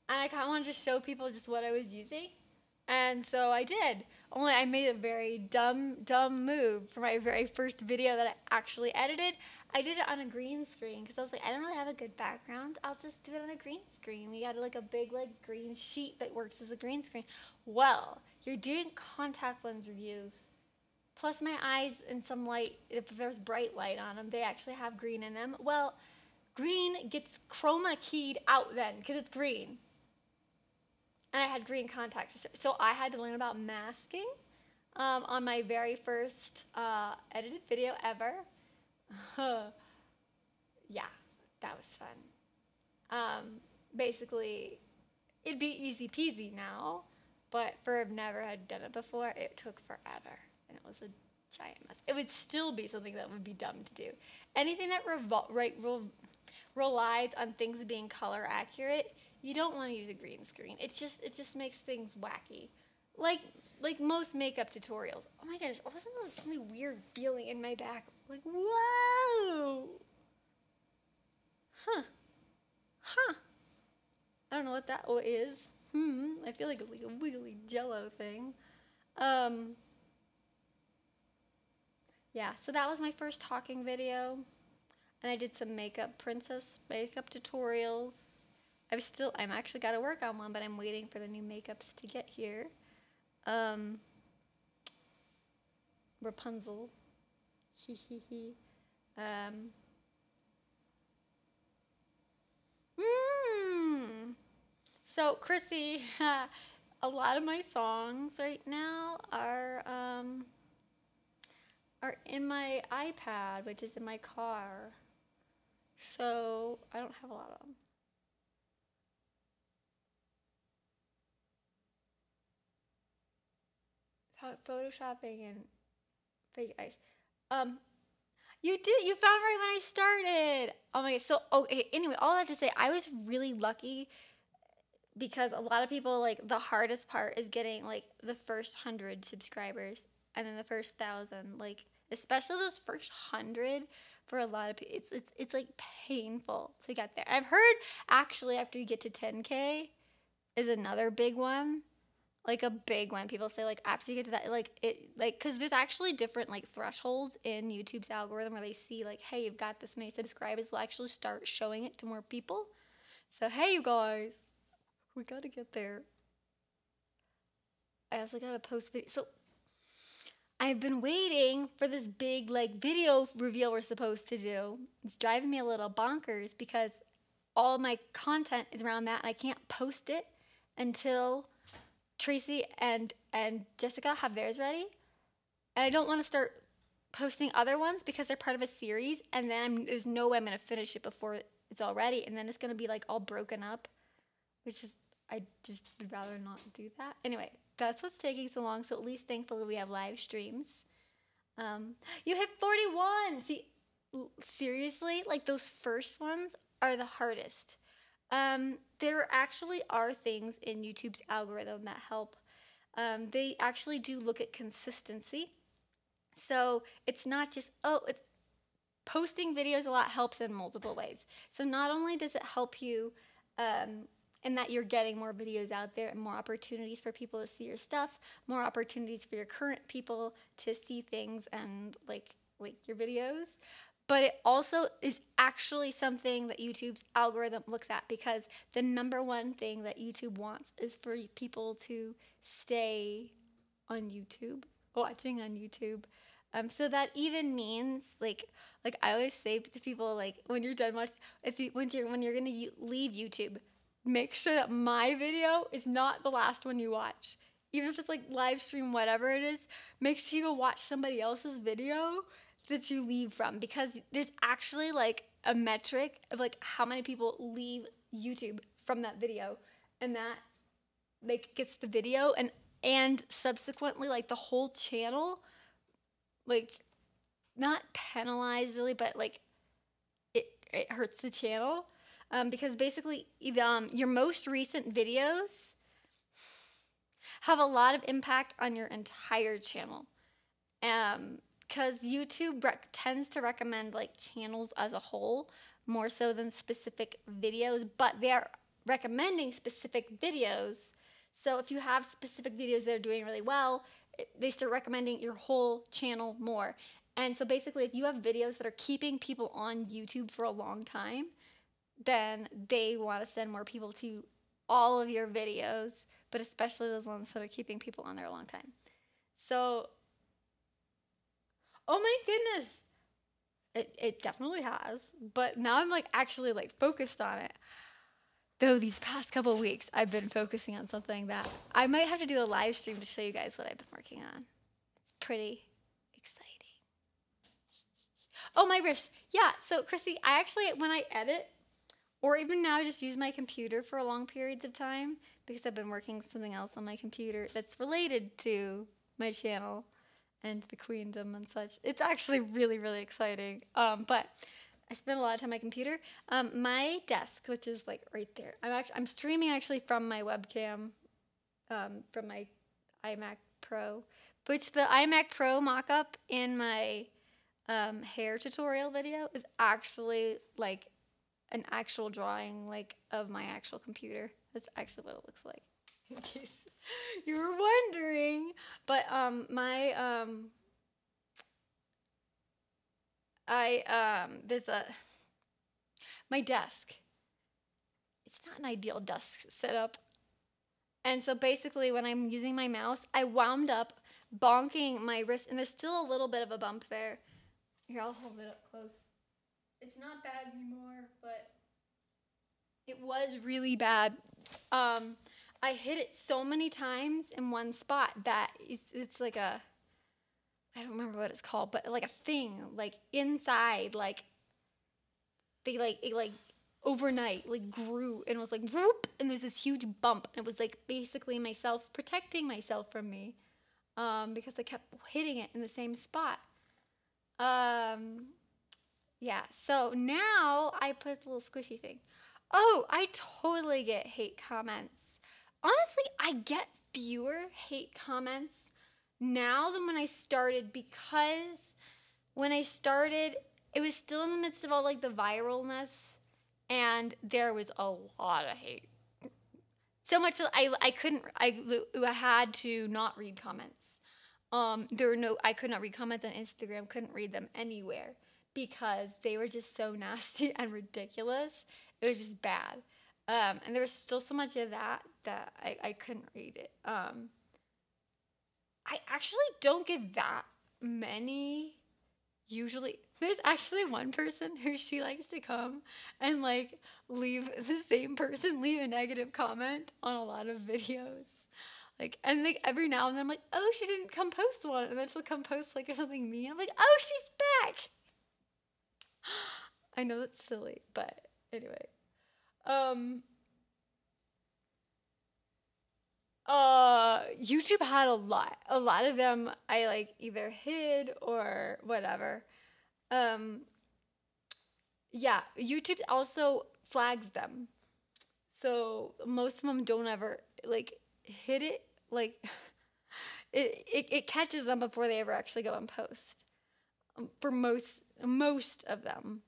And I kind of wanted to show people just what I was using. And so I did. Only I made a very dumb move for my very first video that I actually edited. I did it on a green screen because I was like, I don't really have a good background. I'll just do it on a green screen. We got like a big like green sheet that works as a green screen. Well, you're doing contact lens reviews. Plus my eyes in some light, if there's bright light on them, they actually have green in them. Well, green gets chroma keyed out then because it's green. And I had green contacts. So I had to learn about masking on my very first edited video ever. Yeah, that was fun. Basically, it'd be easy peasy now, but for I've never had done it before, it took forever. And it was a giant mess. It would still be something that would be dumb to do. Anything that relies on things being color accurate, you don't want to use a green screen. It just makes things wacky. Like most makeup tutorials. Oh my goodness, wasn't there something weird feeling in my back? Like, whoa! Huh. I don't know what that is. I feel like a wiggly jello thing. Yeah, so that was my first talking video. And I did some princess makeup tutorials. I'm actually got to work on one, but I'm waiting for the new makeups to get here. Rapunzel. So, Chrissy, a lot of my songs right now are in my iPad, which is in my car. So, I don't have a lot of them. Photoshopping and fake ice. You found right when I started. Oh my god. So, okay, anyway, all that to say, I was really lucky because a lot of people, like, the hardest part is getting, like, the first 100 subscribers and then the first 1,000. Like, especially those first 100 for a lot of people, it's like painful to get there. I've heard actually after you get to 10K is another big one. Like a big one. People say like after you get to that, because there's actually different like thresholds in YouTube's algorithm where they see like, hey, you've got this many subscribers. They'll actually start showing it to more people. So hey, you guys, we gotta get there. I also gotta post video. So I've been waiting for this big like video reveal we're supposed to do. It's driving me a little bonkers because all my content is around that and I can't post it until Tracy and Jessica have theirs ready. And I don't want to start posting other ones because they're part of a series. And then there's no way I'm going to finish it before it's all ready. And then it's going to be like all broken up, which is, I just would rather not do that. Anyway, that's what's taking so long. So at least thankfully we have live streams. You hit 41. See, seriously, like those first ones are the hardest. There actually are things in YouTube's algorithm that help. They actually do look at consistency. So it's not just, it's posting videos a lot helps in multiple ways. So not only does it help you in that you're getting more videos out there and more opportunities for people to see your stuff, more opportunities for your current people to see things and like your videos. But it also is actually something that YouTube's algorithm looks at because the number one thing that YouTube wants is for people to stay on YouTube, watching on YouTube. So that even means like I always say to people like when you're done watching, when you're gonna leave YouTube, make sure that my video is not the last one you watch. Even if it's like live stream, whatever it is, make sure you go watch somebody else's video that you leave from because there's actually like a metric of like how many people leave YouTube from that video and that like gets the video and subsequently like the whole channel like not penalized really but like it hurts the channel because basically your most recent videos have a lot of impact on your entire channel because YouTube tends to recommend like channels as a whole more so than specific videos, but they are recommending specific videos. So if you have specific videos that are doing really well, they start recommending your whole channel more. And so basically if you have videos that are keeping people on YouTube for a long time, then they want to send more people to all of your videos, but especially those ones that are keeping people on there a long time. So oh my goodness. It definitely has. But now I'm like actually like focused on it. Though these past couple of weeks I've been focusing on something that I might have to do a live stream to show you guys what I've been working on. It's pretty exciting. Oh, my wrist. Yeah, so Chrissy, I actually when I edit or even now I just use my computer for long periods of time because I've been working something else on my computer that's related to my channel and the queendom and such. It's actually really, really exciting. But I spend a lot of time on my computer. My desk, which is like right there. I'm streaming actually from my webcam, from my iMac Pro. Which the iMac Pro mock-up in my hair tutorial video is actually like an actual drawing like of my actual computer. That's actually what it looks like. In case you were wondering, but my desk. It's not an ideal desk setup, and so basically when I'm using my mouse, I wound up bonking my wrist, and there's still a little bit of a bump there, Here, I'll hold it up close. It's not bad anymore, but it was really bad. I hit it so many times in one spot that it's like a, I don't remember what it's called, but like a thing, like inside, like they like it like overnight like grew and was like whoop, and there's this huge bump, and it was like basically myself protecting myself from me, because I kept hitting it in the same spot. Yeah, so now I put the little squishy thing. Oh, I totally get hate comments. Honestly, I get fewer hate comments now than when I started, because when I started, it was still in the midst of all like the viralness, and there was a lot of hate. So much so I couldn't, I had to not read comments. I could not read comments on Instagram, couldn't read them anywhere because they were just so nasty and ridiculous. It was just bad. And there was still so much of that I couldn't read it. I actually don't get that many usually. There's actually one person who she likes to come and like leave a negative comment on a lot of videos. Like, and like every now and then I'm like, oh, she didn't come post one. And then she'll come post like something mean. I'm like, oh, she's back. I know that's silly, but anyway. YouTube had a lot. A lot of them I like either hid or whatever. Yeah, YouTube also flags them. So most of them don't ever like hit it, like it catches them before they ever actually go and post. For most of them.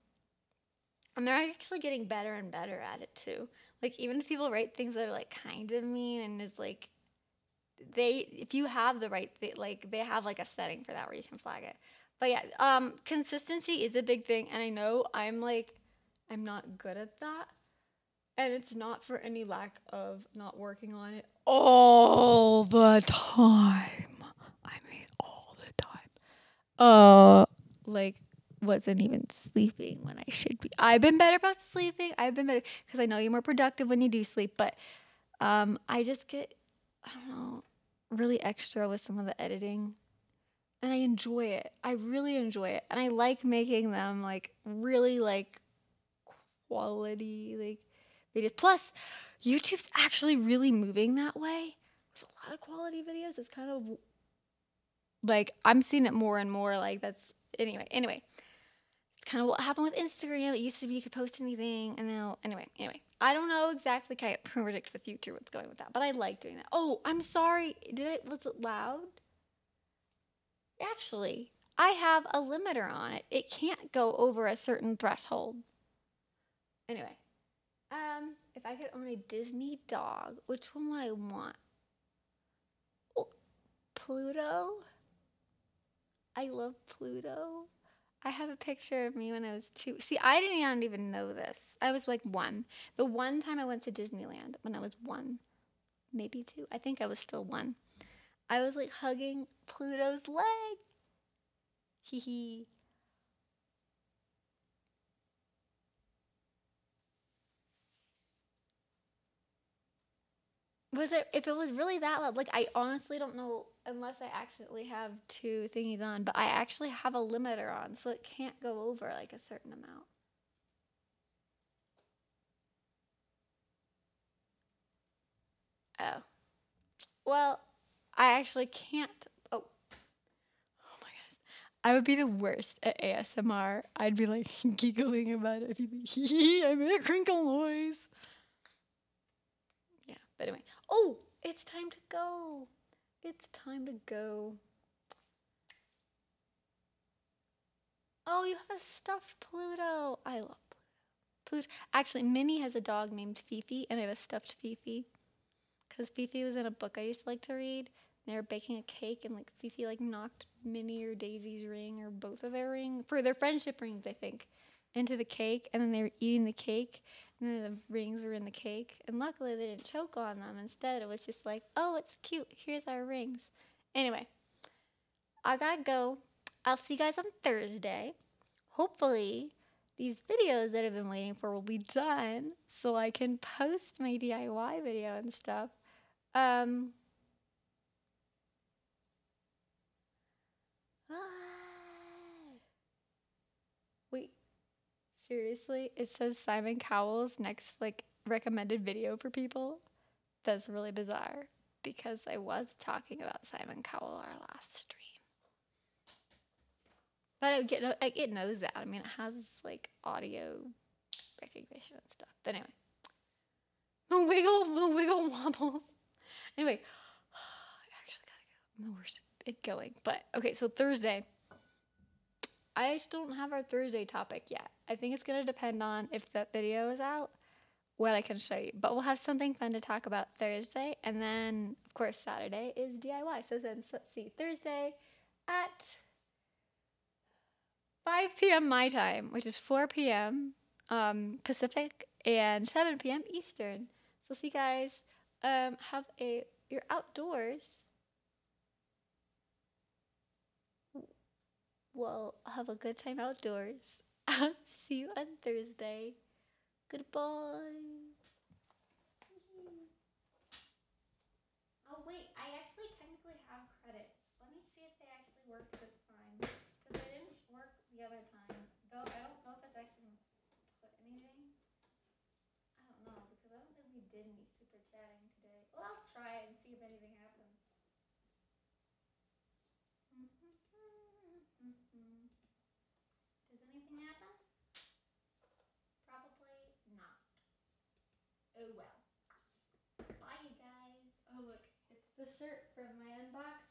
And they're actually getting better and better at it too. Like even if people write things that are like kind of mean, and it's like if you have the right thing, like they have like a setting for that where you can flag it. But yeah, consistency is a big thing, and I know I'm not good at that. And it's not for any lack of not working on it all the time. I mean, all the time. Like, wasn't even sleeping when I should be. I've been better about sleeping. I've been better because I know you're more productive when you do sleep. But I just get, I don't know, really extra with some of the editing. And I enjoy it. I really enjoy it. And I like making them, like, really, like, quality, like, videos. Plus, YouTube's actually really moving that way with a lot of quality videos. It's kind of like I'm seeing it more and more. Like that's anyway. It's kind of what happened with Instagram. It used to be you could post anything, and now anyway. I don't know exactly. Can't predict the future. What's going with that? But I like doing that. Oh, I'm sorry. Was it loud? Actually, I have a limiter on it. It can't go over a certain threshold. Anyway. If I could own a Disney dog, which one would I want? Oh, Pluto. I love Pluto. I have a picture of me when I was 2. See, I didn't even know this. I was like 1. The one time I went to Disneyland when I was 1, maybe 2. I think I was still 1. I was like hugging Pluto's leg. Hee hee. If it was really that loud, like I honestly don't know unless I accidentally have 2 thingies on, but I actually have a limiter on, so it can't go over like a certain amount. Oh. Well, I actually can't. Oh my goodness. I would be the worst at ASMR. I'd be like giggling about it. I'd be like, I made a crinkle noise. Yeah, but anyway. Oh, it's time to go. It's time to go. Oh, you have a stuffed Pluto. I love Pluto. Actually, Minnie has a dog named Fifi, and I have a stuffed Fifi. Because Fifi was in a book I used to like to read. They were baking a cake, and like Fifi like knocked Minnie or Daisy's ring, or both of their rings, for their friendship rings, I think, into the cake. And then they were eating the cake, and then the rings were in the cake. And luckily they didn't choke on them. Instead, it was just like, oh, it's cute. Here's our rings. Anyway, I gotta go. I'll see you guys on Thursday. hopefully these videos that I've been waiting for will be done so I can post my DIY video and stuff. Wait, seriously? It says Simon Cowell's next recommended video for people? That's really bizarre because I was talking about Simon Cowell our last stream. But it knows that. I mean, it has audio recognition and stuff. But anyway, the wiggle wobbles. Anyway, I actually gotta go. I'm the worst at going. But okay, so Thursday. I still don't have our Thursday topic yet. I think it's gonna depend on if that video is out, what I can show you. But we'll have something fun to talk about Thursday, and then of course Saturday is DIY. So then let's see, Thursday at 5 p.m. my time, which is 4 p.m. Pacific and 7 p.m. Eastern. So see you guys. You're outdoors. Well, have a good time outdoors. See you on Thursday. Goodbye. Oh wait, I actually technically have credits. Let me see if they actually work this time. Because they didn't work the other time. Though I don't know if it's actually put anything. I don't know, because I don't think we did any super chatting today. Well, I'll try it and see if anything happens. Does anything happen? Probably not. Oh well. Bye, you guys. Oh look, it's the shirt from my unboxing.